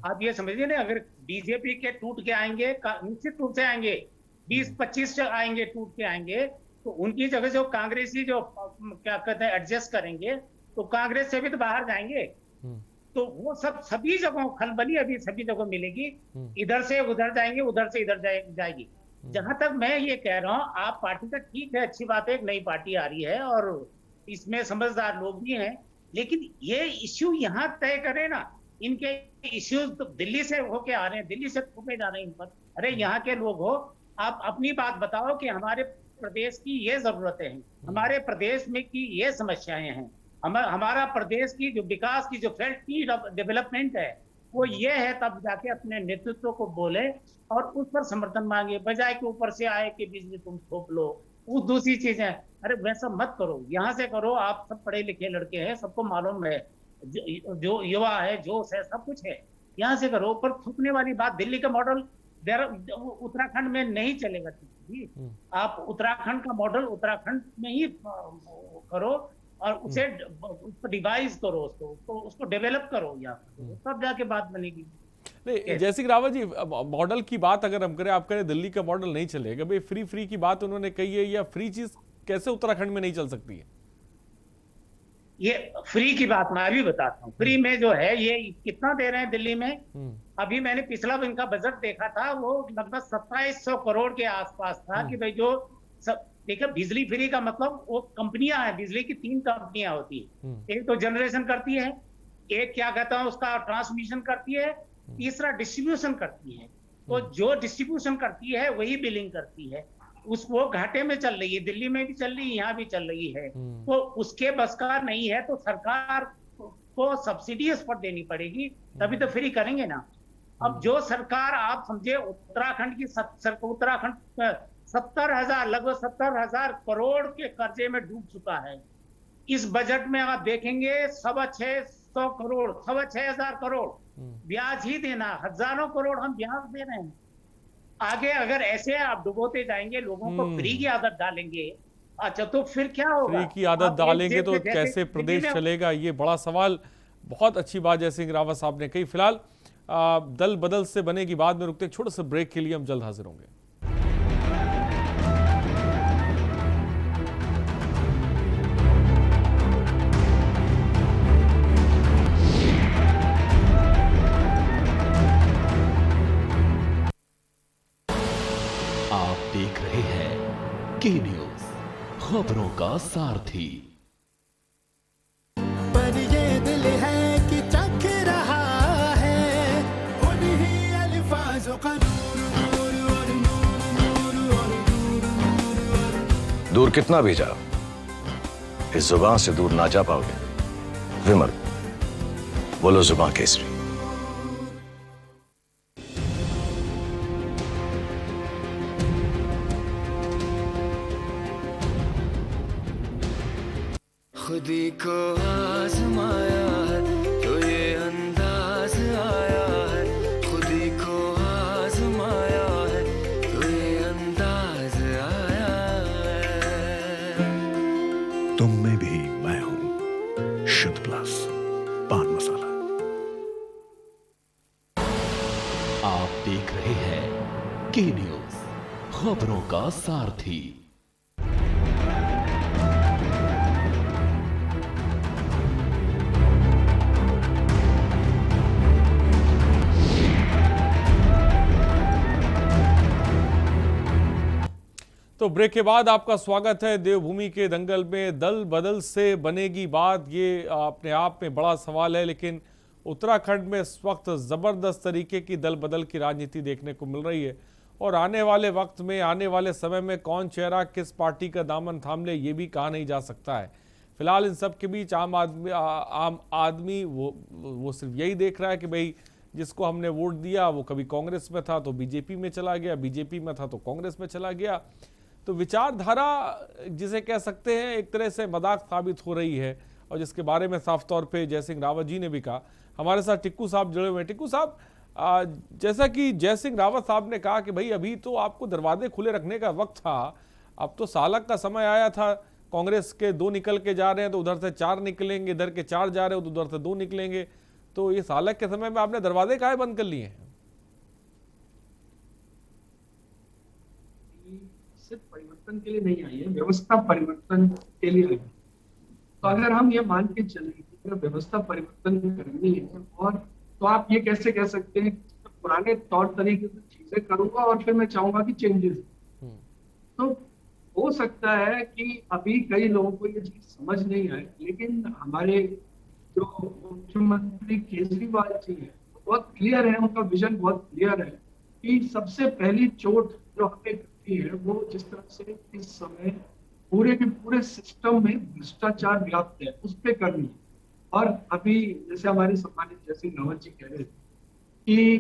आप ये समझिए ना, अगर बीजेपी के टूट के आएंगे, निश्चित रूप से आएंगे, 20-25 आएंगे, टूट के आएंगे, तो उनकी जगह जो कांग्रेसी जो क्या कहते हैं एडजस्ट करेंगे, तो कांग्रेस से भी तो बाहर जाएंगे। तो वो सभी जगहों खलबली अभी सभी जगह मिलेगी, इधर से उधर जाएंगे, उधर से इधर जाएगी। जहां तक मैं ये कह रहा हूँ, आप पार्टी का ठीक है, अच्छी बात है, एक नई पार्टी आ रही है और इसमें समझदार लोग भी हैं, लेकिन ये इश्यू यहाँ तय करें ना। इनके इश्यूज तो दिल्ली से होके आ रहे हैं, दिल्ली से थोपे जा रहे हैं इन पर। अरे यहाँ के लोग हो, आप अपनी बात बताओ कि हमारे प्रदेश की ये जरूरतें हैं, हमारे प्रदेश में की ये समस्याएं हैं, हमारा प्रदेश की जो विकास की जो फेल्ट की डेवलपमेंट है वो ये है, तब जाके अपने नेतृत्व को बोले और उस पर समर्थन मांगे, बजाय कि ऊपर से आए कि बिजली तुम थोप लो। वो दूसरी चीजें, अरे वैसा मत करो, यहाँ से करो। आप सब पढ़े लिखे लड़के हैं, सबको मालूम है, जो युवा है, जोश है, सब कुछ है, यहाँ से करो। पर थूकने वाली बात, दिल्ली का मॉडल उत्तराखंड में नहीं चलेगा जी। आप उत्तराखंड का मॉडल उत्तराखंड में ही करो और उसे डिवाइस करो, उसको डेवलप करो, यहाँ तब जाके बात बनेगी। नहीं, जय सिंह रावत जी, मॉडल की बात अगर हम करें, आप करें दिल्ली का मॉडल नहीं चलेगा, भाई फ्री की बात उन्होंने कही है, या फ्री चीज कैसे उत्तराखंड में नहीं चल सकती है? ये फ्री की बात मैं भी बताता हूँ। फ्री में जो है ये कितना दे रहे हैं दिल्ली में, अभी मैंने पिछला इनका बजट देखा था, वो लगभग 2700 करोड़ के आसपास था। कि भाई जो देखिए, बिजली फ्री का मतलब, वो कंपनियां हैं, बिजली की 3 कंपनियां होती है, एक तो जनरेशन करती है, एक क्या कहता हूँ उसका ट्रांसमिशन करती है, तीसरा डिस्ट्रीब्यूशन करती है। तो जो डिस्ट्रीब्यूशन करती है वही बिलिंग करती है, वो घाटे में चल रही है, दिल्ली में भी चल रही है, यहाँ भी चल रही है। तो उसके बस का नहीं है, तो सरकार को सब्सिडी उस पर देनी पड़ेगी, तभी तो फ्री करेंगे ना। अब जो सरकार, आप समझे उत्तराखंड की उत्तराखंड 70,000 लगभग 70,000 करोड़ के कर्जे में डूब चुका है। इस बजट में आप देखेंगे 6,600 करोड़, 6,600 करोड़ ब्याज ही देना, हजारों करोड़ हम ब्याज दे रहे हैं। आगे अगर ऐसे आप डुबोते जाएंगे, लोगों को फ्री की आदत डालेंगे, अच्छा तो फिर क्या होगा? फ्री की आदत डालेंगे तो कैसे प्रदेश चलेगा, ये बड़ा सवाल। बहुत अच्छी बात जय सिंह रावत साहब ने कही। फिलहाल दल बदल से बनेगी, बाद में रुकते छोटे से ब्रेक के लिए, हम जल्द हाजिर होंगे। देख रहे हैं के न्यूज, खबरों का सारथी। पर ये दिल है कि चख रहा है उन्हीं अल्फाजों का दूर कितना भी जाओ, इस जुबान से दूर ना जा पाओगे। विमल, बोलो जुबान केसरी। खुदी को आजमाया है तो ये अंदाज आया है, खुदी को आजमाया है तो ये अंदाज आया है। तुम में भी मैं हूं, शुद्ध प्लस पान मसाला। आप देख रहे हैं के न्यूज, खबरों का सारथी। तो ब्रेक के बाद आपका स्वागत है। देवभूमि के दंगल में दल बदल से बनेगी बात, ये अपने आप में बड़ा सवाल है, लेकिन उत्तराखंड में इस वक्त ज़बरदस्त तरीके की दल बदल की राजनीति देखने को मिल रही है और आने वाले वक्त में, आने वाले समय में कौन चेहरा किस पार्टी का दामन थाम ले ये भी कहा नहीं जा सकता है। फिलहाल इन सब के बीच आम आदमी वो सिर्फ यही देख रहा है कि भाई जिसको हमने वोट दिया वो कभी कांग्रेस में था तो बीजेपी में चला गया, बीजेपी में था तो कांग्रेस में चला गया। तो विचारधारा जिसे कह सकते हैं एक तरह से मजाक साबित हो रही है और जिसके बारे में साफ तौर पे जय सिंह रावत जी ने भी कहा। हमारे साथ टिक्कू साहब जुड़े हुए हैं। टिक्कू साहब, जैसा कि जय सिंह रावत साहब ने कहा कि भाई अभी तो आपको दरवाजे खुले रखने का वक्त था, अब तो सालक का समय आया था। कांग्रेस के 2 निकल के जा रहे हैं तो उधर से 4 निकलेंगे, इधर के 4 जा रहे हो तो उधर से 2 निकलेंगे। तो ये सालक के समय में आपने दरवाजे काहे बंद कर लिए हैं? सिर्फ परिवर्तन के लिए नहीं आई है, व्यवस्था परिवर्तन के लिए आई है। तो अगर हम ये मान के चलें कि व्यवस्था परिवर्तन करनी है, और तो आप ये कैसे कह सकते हैं कि पुराने तौर तरीके से चीजें करूंगा और फिर मैं चाहूंगा कि चेंजेस। तो हो सकता है कि अभी कई लोगों को ये चीज समझ नहीं आए, लेकिन हमारे जो मुख्यमंत्री केजरीवाल जी है बहुत क्लियर है, उनका विजन बहुत क्लियर है कि सबसे पहली चोट जो हमें करती है वो जिस तरह से इस समय पूरे के पूरे सिस्टम में भ्रष्टाचार व्याप्त है उस पर करनी है। और अभी जैसे हमारे सम्मानित जय सिंह रावत जी कह रहे थे कि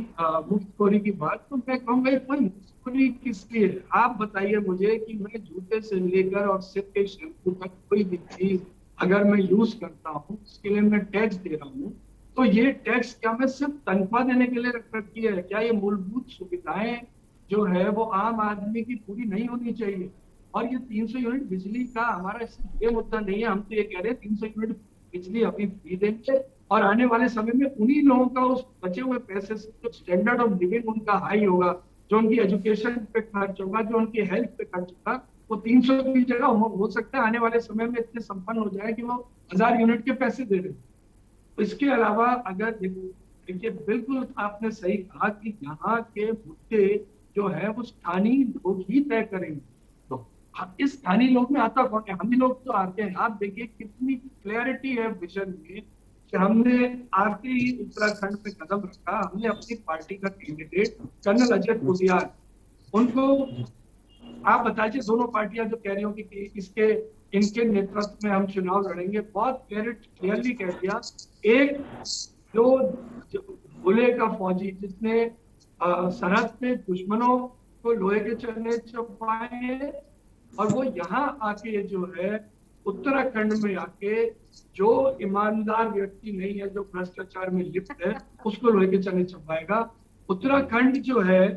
मुफ्तखोरी की बात, तो मैं कहूँगा कोई मुफ्तखोरी किस लिए? आप बताइए मुझे कि मैं जूते से लेकर और सिर के शैम्पू तक कोई भी चीज अगर मैं यूज करता हूँ उसके लिए मैं टैक्स दे रहा हूँ, तो ये टैक्स क्या मैं सिर्फ तनख्वाह देने के लिए रख रखी है? क्या ये मूलभूत सुविधाएं जो है वो आम आदमी की पूरी नहीं होनी चाहिए? और ये 300 यूनिट बिजली का हमारा ये मुद्दा नहीं है, हम तो ये कह रहे हैं 300 यूनिट बिजली अभी फ्री देंगे और आने वाले समय में उन्हीं लोगों का उस बचे हुए पैसे से जो स्टैंडर्ड ऑफ लिविंग उनका हाई होगा, जो उनकी एजुकेशन पे खर्च होगा, जो उनकी हेल्थ पे खर्च होगा, वो 300 की जगह हो सकता है आने वाले समय में इतने संपन्न हो जाए कि वो 1000 यूनिट के पैसे दे रहे हैं। तो इसके अलावा अगर देखिए, बिल्कुल आपने सही कहा कि यहाँ के मुद्दे जो है वो स्थानीय लोग ही तय करेंगे। तो इस स्थानीय लोग में आता कौन है? हम ही लोग तो आते हैं। आप देखिए कितनी क्लैरिटी है विजन में कि हमने आते ही उत्तराखंड पे कदम रखा, हमने अपनी पार्टी का कैंडिडेट कर्नल अजय कोडियाल, उनको आप बताइए, दोनों पार्टियां जो कह रही होंगी कि इनके नेतृत्व में हम चुनाव लड़ेंगे, बहुत क्लियरली कह दिया। एक जो भोले का फौजी जिसने सरहद पे दुश्मनों को लोहे के चने चपाए और वो यहाँ आके जो है उत्तराखंड में आके जो ईमानदार व्यक्ति नहीं है, जो भ्रष्टाचार में लिप्त है, उसको लोहे के चने चपाएगा। उत्तराखंड जो है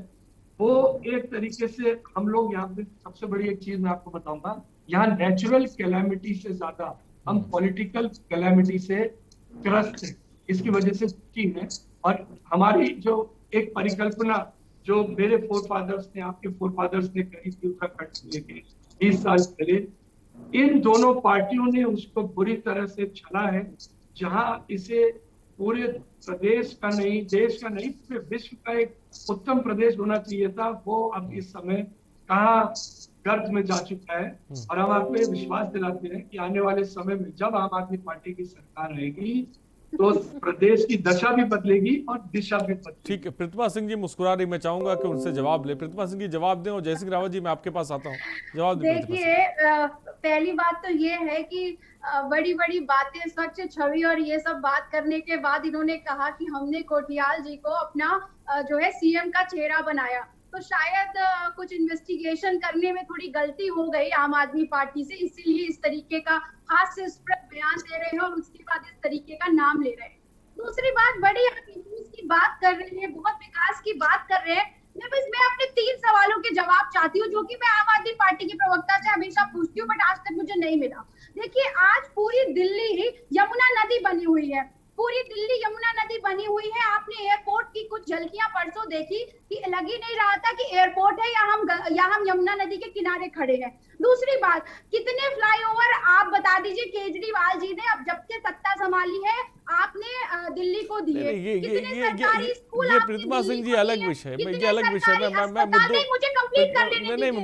वो एक तरीके से हम लोग यहाँ पे सबसे बड़ी एक चीज मैं आपको बताऊंगा, यहाँ नेचुरल कैलामिटी से ज्यादा हम पॉलिटिकल कैलामिटी से ग्रस्त हैं। इसकी वजह से चीन है और हमारी जो एक परिकल्पना जो मेरे फोरफादर्स ने, आपके फोरफादर्स ने करी थी उत्तराखंड लेके 20 साल पहले, इन दोनों पार्टियों ने उसको बुरी तरह से छला है। जहां इसे पूरे प्रदेश का नहीं, देश का नहीं, पूरे विश्व का एक उत्तम प्रदेश होना चाहिए था, वो अब इस समय कहाँ गर्त में जा चुका है। और हम आपको ये विश्वास दिलाते हैं कि आने वाले समय में जब आम आदमी पार्टी की सरकार रहेगी तो प्रदेश की दशा भी बदलेगी और दिशा भी बदलेगी। ठीक है, प्रतिमा सिंह जी मुस्कुरा रही, मैं चाहूंगा कि उनसे जवाब ले। प्रतिमा सिंह जी जवाब दें, और जय सिंह रावत जी मैं आपके पास आता हूँ, जवाब दें। देखिए, पहली बात तो ये है कि बड़ी बड़ी बातें, स्वच्छ छवि और ये सब बात करने के बाद इन्होंने कहा कि हमने कोटियाल जी को अपना जो है सीएम का चेहरा बनाया। तो शायद कुछ इन्वेस्टिगेशन करने में थोड़ी गलती हो गई आम आदमी पार्टी से, इसीलिए इस तरीके का हास्यास्पद बयान दे रहे हैं और उसके बाद इस तरीके का नाम ले रहे हैं। दूसरी बात, बड़ी न्यूज की बात कर रहे हैं, बहुत विकास की बात कर रहे हैं। मैं अपने 3 सवालों के जवाब चाहती हूँ जो कि मैं आम आदमी पार्टी के प्रवक्ता से हमेशा पूछती हूँ, बट आज तक मुझे नहीं मिला। देखिए, आज पूरी दिल्ली ही यमुना नदी बनी हुई है, पूरी दिल्ली यमुना नदी बनी हुई है। आपने एयरपोर्ट की कुछ झलकियां परसों देखी कि लग ही नहीं रहा था कि एयरपोर्ट है या हम यमुना नदी के किनारे खड़े हैं। दूसरी बात, कितने फ्लाईओवर आप बता दीजिए केजरीवाल जी ने अब जब से सत्ता संभाली है आपने दिल्ली को दिए? ये प्रतिमा सिंह जी अलग विषय है, ये अलग विषय है।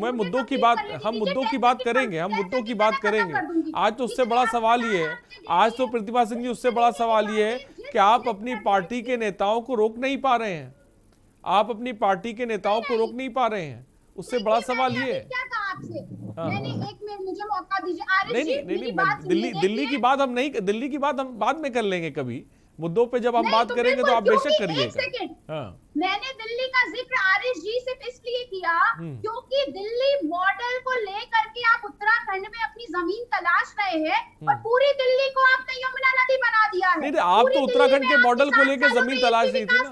मैं मुद्दों की बात, हम मुद्दों की बात करेंगे, हम मुद्दों की बात करेंगे। आज तो उससे बड़ा सवाल ये है, आज तो प्रतिमा सिंह जी उससे बड़ा सवाल ये है कि आप अपनी पार्टी के नेताओं को रोक नहीं पा रहे हैं, आप अपनी पार्टी के नेताओं को रोक नहीं पा रहे हैं, उससे बड़ा सवाल ये है। मैंने एक मिनट मुझे मौका दीजिए। नहीं, दिल्ली की बात हम नहीं, दिल्ली की बात हम बाद में कर लेंगे कभी, मुद्दों पे जब हम बात करेंगे तो आप बेशक करिएगा। मैंने दिल्ली का जिक्र आरिश जी सिर्फ इसलिए किया क्योंकि दिल्ली मॉडल को लेकर के आप उत्तराखंड में अपनी जमीन तलाश रहे हैं और पूरी दिल्ली को आपने यमुना नदी बना दिया है। नहीं, आप तो उत्तराखंड के मॉडल को लेकर जमीन तलाश रही थी ना,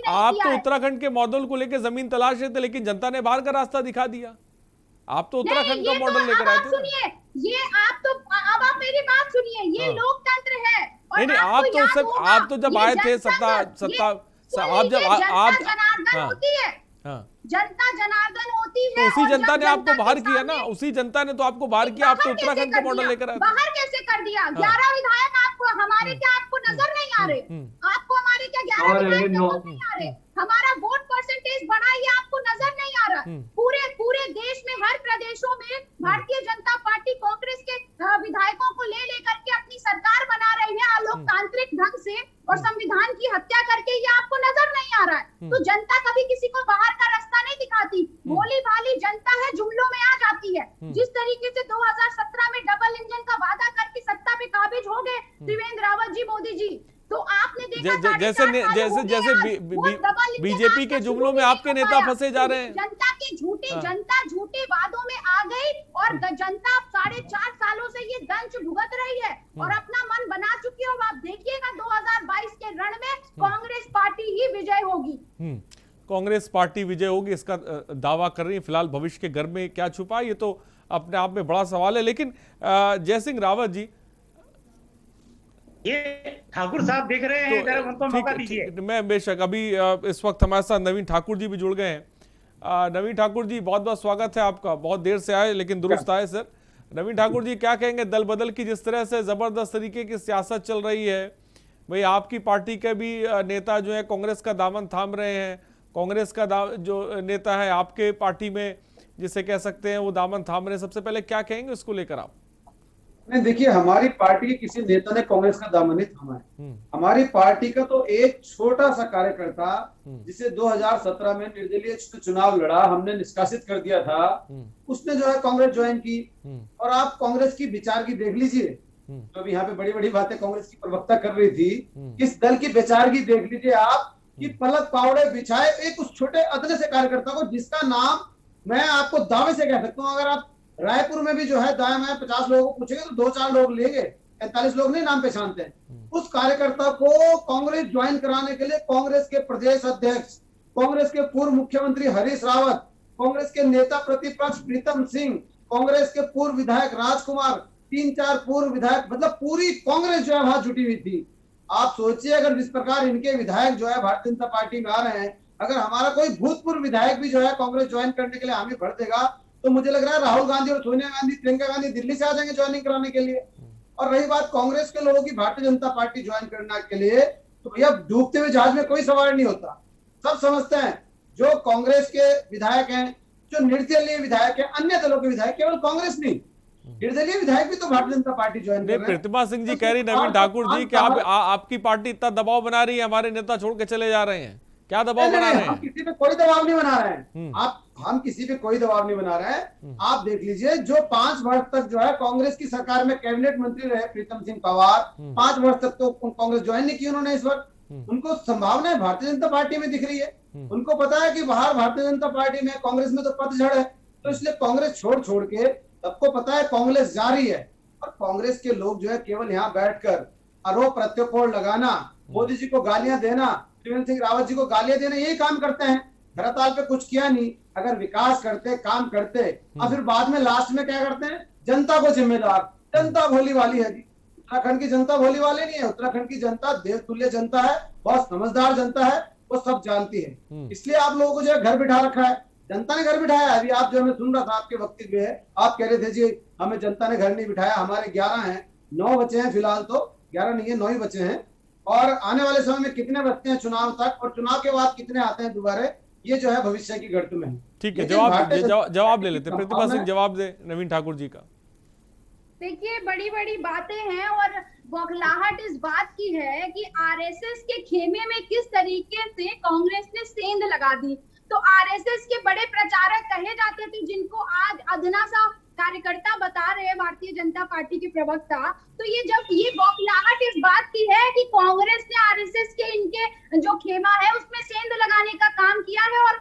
आप तो उत्तराखंड के मॉडल को लेकर जमीन तलाश रहे थे, लेकिन जनता ने बाहर का रास्ता दिखा दिया। आप तो उत्तराखंड का मॉडल लेकर आए थे। सुनिए, ये आप तो, अब आप मेरी बात सुनिए, ये लोकतंत्र है। नहीं, आप तो जब आए थे सत्ता आप जब आप होती है, जनता जनार्दन होती है, तो उसी जनता ने आपको बाहर किया ना, उसी जनता ने तो आपको बाहर किया। आप तो उत्तराखंड का मॉडल लेकर आए, बाहर कैसे कर दिया? 11 विधायक आपको, हमारे क्या आपको नजर नहीं आ रहे? आपको हमारे क्या 11 विधायक नजर नहीं आ रहे? हमारा वोट परसेंटेज बढ़ा, ये आपको नजर नहीं आ रहा? पूरे देश में हर प्रदेशों में भारतीय जनता पार्टी कांग्रेस के विधायकों को ले लेकर के अपनी सरकार बना रही है अलोकतांत्रिक ढंग से और संविधान की हत्या करके, ये आपको नजर नहीं आ रहा है? तो जनता कभी किसी को बाहर का रास्ता नहीं दिखाती, भोली भाली जनता है, जुमलों में आ जाती है। जिस तरीके से 2017 में डबल इंजन का वादा करके सत्ता पे काबिज हो गए त्रिवेंद्र रावत जी, मोदी जी, तो आपने देखा जैसे बीजेपी के जुमलों में आपके नेता फंसे जा रहे हैं। जनता झूठे वादों में आ गई और जनता 4.5 सालों से ये दंश भुगत रही है और अपना मन बना चुकी है। आप देखिएगा 2022 के रण में कांग्रेस पार्टी ही विजय होगी। कांग्रेस पार्टी विजय होगी, इसका दावा कर रही है। फिलहाल भविष्य के घर में क्या छुपा, ये तो अपने आप में बड़ा सवाल है। लेकिन जय सिंह रावत जी, ये ठाकुर साहब देख रहे हैं, इधर उनको मौका दीजिए। मैं बेशक, अभी इस वक्त हमारे साथ नवीन ठाकुर जी भी जुड़ गए हैं। नवीन ठाकुर जी, बहुत बहुत स्वागत है आपका, बहुत देर से आए लेकिन दुरुस्त आए सर। नवीन ठाकुर जी, क्या कहेंगे दल बदल की जिस तरह से जबरदस्त तरीके की सियासत चल रही है, भाई आपकी पार्टी के भी नेता जो है कांग्रेस का दामन थाम रहे हैं, कांग्रेस का जो नेता है आपके पार्टी में जिसे कह सकते हैं वो दामन थाम रहे हैं, सबसे पहले क्या कहेंगे उसको लेकर आप? नहीं, देखिए, हमारी पार्टी के किसी नेता ने कांग्रेस का दामन नहीं थामा है। हमारी पार्टी का तो एक छोटा सा कार्यकर्ता जिसे 2017 में निर्दलीय चुनाव लड़ा, हमने निष्कासित कर दिया था, उसने जो है कांग्रेस ज्वाइन की। और आप कांग्रेस की विचार की देख लीजिए, तो अभी यहाँ पे बड़ी बड़ी बातें कांग्रेस की प्रवक्ता कर रही थी, इस दल की विचार की देख लीजिए आप कि पलक पावड़े बिछाए एक उस छोटे अदने से कार्यकर्ता को, जिसका नाम मैं आपको दावे से कह सकता हूँ, अगर आप रायपुर में भी जो है दाएं बाएं 50 लोगों को पूछेंगे तो 2-4 लोग लेंगे, 45 लोग नहीं नाम पहचानते हैं। उस कार्यकर्ता को कांग्रेस ज्वाइन कराने के लिए कांग्रेस के प्रदेश अध्यक्ष, कांग्रेस के पूर्व मुख्यमंत्री हरीश रावत, कांग्रेस के नेता प्रतिपक्ष प्रीतम सिंह, कांग्रेस के पूर्व विधायक राजकुमार, 3-4 पूर्व विधायक, मतलब पूरी कांग्रेस जो है वहां जुटी हुई थी। आप सोचिए, अगर जिस प्रकार इनके विधायक जो है भारतीय जनता पार्टी में आ रहे हैं, अगर हमारा कोई भूतपूर्व विधायक भी जो है कांग्रेस ज्वाइन करने के लिए हामी भर देगा, तो मुझे लग रहा है राहुल गांधी और सोनिया गांधी, प्रियंका गांधी दिल्ली से आ जाएंगे ज्वाइनिंग कराने के लिए। और रही बात कांग्रेस के लोगों की भारतीय जनता पार्टी ज्वाइन करने के लिए, तो भैया डूबते हुए जहाज में कोई सवार नहीं होता। सब समझते हैं जो कांग्रेस के विधायक हैं, जो निर्दलीय विधायक है, अन्य दलों के विधायक, केवल कांग्रेस नहीं, निर्दलीय विधायक भी तो भारतीय जनता पार्टी ज्वाइन कर रहे हैं। प्रतिमा सिंह जी कह रही नवीन ठाकुर जी कि आपकी पार्टी इतना दबाव बना रही है, हमारे नेता छोड़ के चले जा रहे हैं, क्या दबाव बना रहे हैं? हम किसी पे कोई दबाव नहीं बना रहे हैं। हम किसी पे कोई दबाव नहीं बना रहे हैं। आप देख लीजिए, जो 5 वर्ष तक जो है कांग्रेस की सरकार में कैबिनेट मंत्री रहे प्रीतम सिंह पंवार, 5 वर्ष तक तो कांग्रेस ज्वाइन नहीं की उन्होंने। इस वक्त उनको संभावना भारतीय जनता पार्टी में दिख रही है। उनको पता है कि बाहर भारतीय जनता पार्टी में, कांग्रेस में तो पतझड़ है, तो इसलिए कांग्रेस छोड़ के, सबको पता है कांग्रेस जारी है। और कांग्रेस के लोग जो है केवल यहाँ बैठकर आरोप प्रत्यारोप लगाना, मोदी जी को गालियां देना, त्रिवेंद्र सिंह रावत जी को गालियां देना, यही काम करते हैं। धरातल पे कुछ किया नहीं। अगर विकास करते, काम करते, और फिर बाद में लास्ट में क्या करते हैं, जनता को जिम्मेदार। जनता भोली वाली है जी, उत्तराखंड की जनता भोली वाली नहीं है। उत्तराखंड की जनता देवतुल्य जनता है, बहुत समझदार जनता है, वो सब जानती है। इसलिए आप लोगों को जो है घर बिठा रखा है, जनता ने घर बिठाया। अभी आप जो, मैं सुन रहा था आपके वक्तव्य है, आप कह रहे थे जी हमें जनता ने घर नहीं बिठाया, हमारे 11 हैं, 9 बचे हैं फिलहाल, तो 11 नहीं है 9 ही बचे हैं। और आने वाले समय में कितने बचते हैं चुनाव तक, और चुनाव के बाद कितने आते हैं दोबारा, ये जो है भविष्य की गणित में है। ठीक है, जवाब ले लेते प्रतिभा सिंह, जवाब दे नवीन ठाकुर जी का। देखिए, बड़ी बड़ी बातें हैं और बौखलाहट इस बात की है कि आरएसएस के खेमे में किस तरीके से कांग्रेस ने सेंध लगा दी। तो आरएसएस के बड़े प्रचारक कहे जाते थे, जिनको आज अदना सा कार्यकर्ता बता रहे हैं भारतीय जनता पार्टी के प्रवक्ता। तो ये बौखलाहट इस बात की है कि कांग्रेस ने आरएसएस के इनके जो खेमा है उसमें सेंध लगाने का काम किया है, और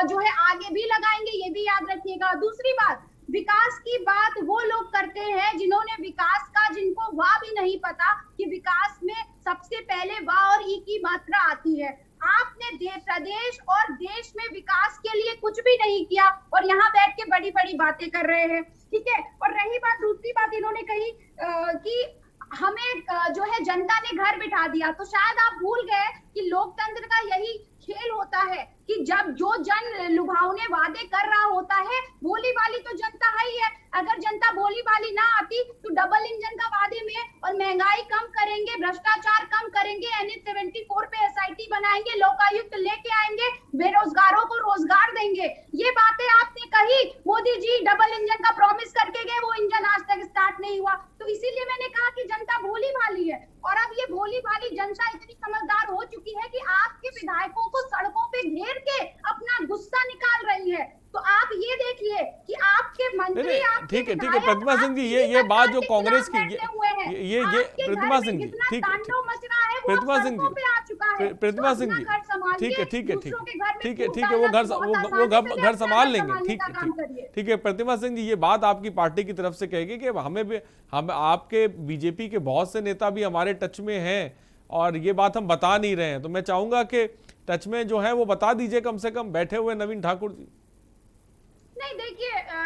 जो है आगे भी लगाएंगे, ये भी याद रखिएगा। दूसरी बात, विकास की बात वो लोग करते हैं जिन्होंने विकास का, जिनको वाह भी नहीं पता कि विकास में सबसे पहले वाह और ई की मात्रा आती है। आपने प्रदेश और देश में विकास के लिए कुछ भी नहीं किया, और यहाँ बैठ के बड़ी बड़ी बातें कर रहे हैं, ठीक है। और रही बात, दूसरी बात इन्होंने कही कि हमें जो है जनता ने घर बिठा दिया। तो शायद आप भूल गए कि लोकतंत्र का यही खेल होता है कि जब जो जन लुभावने वादे कर रहा होता है, भोली वाली तो जनता है ही है। अगर जनता भोली वाली ना आती तो डबल इंजन का वादे में, और महंगाई कम करेंगे, भ्रष्टाचार कम करेंगे, NH-74 पे SIT बनाएंगे, लोकायुक्त लेके आएंगे, बेरोजगारों को रोजगार देंगे, ये बातें आपने कही। मोदी जी डबल इंजन का प्रॉमिस करके गए, वो इंजन आज तक स्टार्ट नहीं हुआ। तो इसीलिए मैंने कहा कि जनता भोली भाली है, और अब ये भोली भाली जनता इतनी समझदार हो चुकी है कि आपके विधायकों को सड़कों पे घेर के अपना गुस्सा निकाल रही है। तो आप ये देखिए कि आपके मंत्री, ठीक है प्रतिभा सिंह जी, ये बात जो कांग्रेस की, ये प्रतिभा सिंह जी, ठीक है प्रतिभा सिंह जी, प्रतिभा सिंह जी, ठीक है, वो घर संभाल लेंगे, ठीक है प्रतिभा सिंह जी, ये बात आपकी पार्टी की तरफ से कहेगी कि हम आपके बीजेपी के बहुत से नेता भी हमारे टच में हैं और ये बात हम बता नहीं रहे हैं। तो मैं चाहूंगा कि टच में जो है वो बता दीजिए, कम से कम बैठे हुए नवीन ठाकुर जी। नहीं,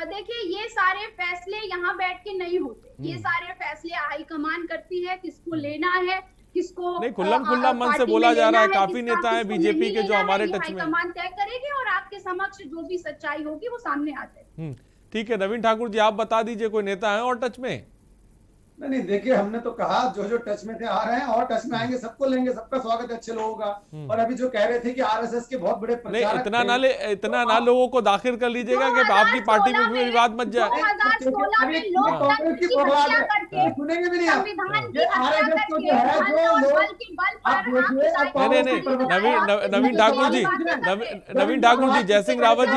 देखिए ये सारे फैसले यहाँ बैठ के नहीं होते। ये सारे फैसले हाईकमान करती है, किसको लेना है, किसको नहीं, खुल्ला मन से बोला जा रहा है। काफी नेता है बीजेपी के जो हमारे टच में, हाईकमान तय करेगी और आपके समक्ष जो भी सच्चाई होगी वो सामने आ जाएगी। ठीक है नवीन ठाकुर जी, आप बता दीजिए कोई नेता है और टच में? नहीं, देखिए हमने तो कहा जो टच में थे आ रहे हैं, और टच में आएंगे, सबको लेंगे, सबका स्वागत है अच्छे लोगों का। और अभी जो कह रहे थे कि आरएसएस के बहुत बड़े प्रचारक, इतना ना लोगों को दाखिल कर लीजिएगा कि आपकी पार्टी में भी विवाद मच जाए। सुनेंगे भी नहीं आप। नवीन ठाकुर जी, नवीन ठाकुर जी, जयसिंह रावत जी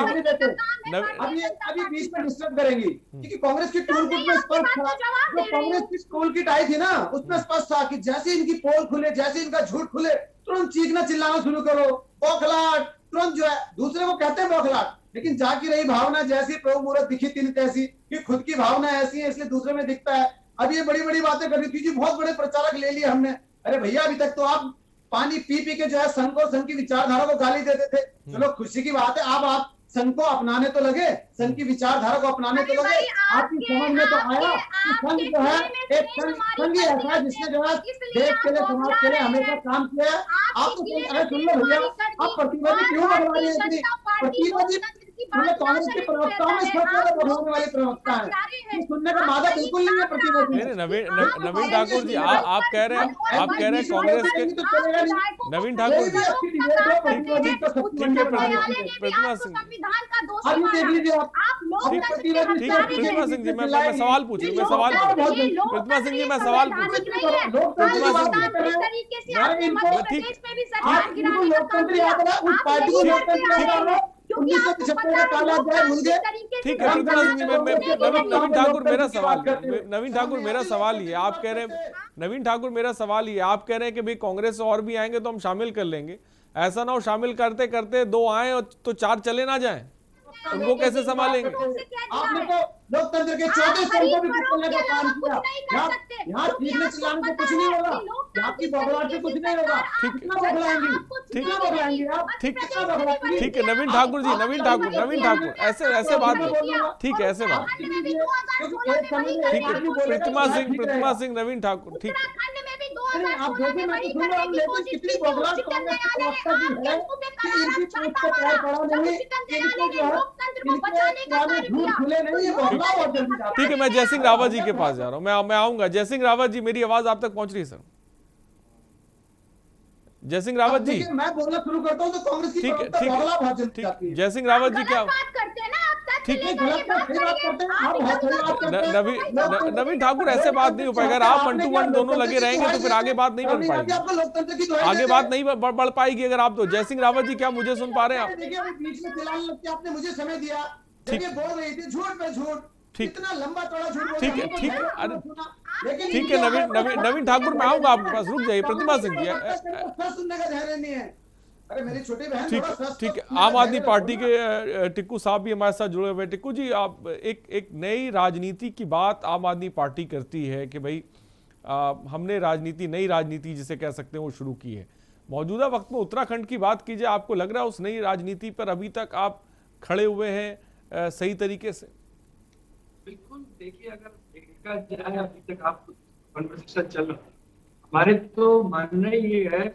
अभी बीच में डिस्टर्ब करेंगी, क्योंकि कांग्रेस की टूलकिट में स्पष्ट था, जो कांग्रेस की टूलकिट आई थी ना, उसमें स्पष्ट था कि जैसे इनकी पोल खुले, जैसे इनका झूठ खुले, तुरंत चीखना चिल्लाना शुरू करो, बौखलाहट, तुरंत जो है दूसरे को कहते हैं बौखलाहट। लेकिन जाकी रही भावना, जैसी प्रभु मूर्त दिखी तीन तैसी, कि खुद की भावना ऐसी है इसलिए दूसरे में दिखता है। अब ये बड़ी बड़ी बातें कर रही थी जी, बहुत बड़े प्रचारक ले लिए हमने। अरे भैया, अभी तक तो आप पानी पी के जो है संघ और संघ की विचारधारा को गाली देते थे। चलो खुशी की बात है, अब आप संघ को अपनाने तो लगे, संघ की विचारधारा को अपनाने तो लगे। आपकी समझ में तो आया कि संघ जो है एक संघ ही ऐसा है जिसने जो है देश के लिए, समाज के लिए हमेशा काम किया है। आप तो सुन लो भैया, आप प्रतिवादी क्यों बना रही है इतनी? प्रतिवादी की बात कांग्रेस के प्रवक्ताओं में सबसे ज्यादा बढ़ाने वाले प्रवक्ता है, सुनने का मादा बिल्कुल नहीं है प्रतिभा सिंह। नहीं नवीन ठाकुर जी आप कह रहे हैं कांग्रेस के नवीन ठाकुर जी ठीक है प्रतिभा सिंह ठीक है प्रतिभा सिंह जी मैं सवाल पूछूं प्रतिभा सिंह जी मैं सवाल पूछूं ठीक है प्रतिभा सिंह जी नवीन ठाकुर मेरा सवाल ये आप कह रहे हैं नवीन ठाकुर मेरा सवाल ये आप कह रहे हैं कि भाई कांग्रेस और भी आएंगे तो हम शामिल कर लेंगे, ऐसा ना हो शामिल करते करते 2 आए और तो 4 चले ना जाएं, उनको कैसे संभालेंगे? आपने तो लोकतंत्र के 34 स्तंभों को खोलने का काम किया। यहाँ चीखने चिल्लाने से कुछ नहीं होगा, आपकी बबलाहट से कुछ नहीं होगा। कितना बबलाएंगी आप? ठीक है नवीन ठाकुर जी नवीन ठाकुर ऐसे बात ठीक है ऐसे बात ठीक है प्रतिमा सिंह नवीन ठाकुर ठीक है आप देखिए मैं तो सुन रहा हूँ लेकिन कितनी बबलाहट कांग्रेस के प्रवक्ता की है कि इनकी पूछ को पैर पड़ा नहीं, इनको जो है झूठ खुले नहीं, ये बदलाव और जल्दी आता है। ठीक है मैं जयसिंह रावत जी के पास जा रहा हूँ, मैं आऊंगा। जयसिंह रावत जी मेरी आवाज आप तक पहुंच रही है सर? जयसिंह रावत जी मैं बोलना शुरू करता हूँ तो कांग्रेस की ठीक है जयसिंह रावत जी क्या ठीक है नवीन ठाकुर ऐसे बात नहीं हो पाएगा, अगर आप 1 to 1 दोनों लगे रहेंगे तो फिर आगे बात नहीं बढ़ पाएगी, आगे बात नहीं बढ़ पाएगी अगर आप तो। जयसिंह रावत जी क्या मुझे सुन पा रहे हैं आप? बीच में चिल्लाने लगते आपने मुझे समय दिया, जब ये बोल रही थी झूठ पे झूठ, कितना लंबा चौड़ा झूठ, ठीक है नवीन ठाकुर मैं आऊंगा आपके पास, रुक जाइए प्रतिमा सिंह जी सुनने का धैर्य नहीं है। अरे मेरी छोटी बहन ठीक है आम आदमी पार्टी के टिक्कू साहब भी हमारे साथ जुड़े हुए। टिक्कू जी आप एक नई राजनीति की बात आम आदमी पार्टी करती है कि भाई हमने नई राजनीति जिसे कह सकते हैं वो शुरू की है। मौजूदा वक्त में उत्तराखंड की बात कीजिए, आपको लग रहा है उस नई राजनीति पर अभी तक आप खड़े हुए हैं सही तरीके से? बिल्कुल, देखिए अगर देखा जाए अभी तक आप कन्वर्सेशन चल रहा है, हमारे तो मानना ये है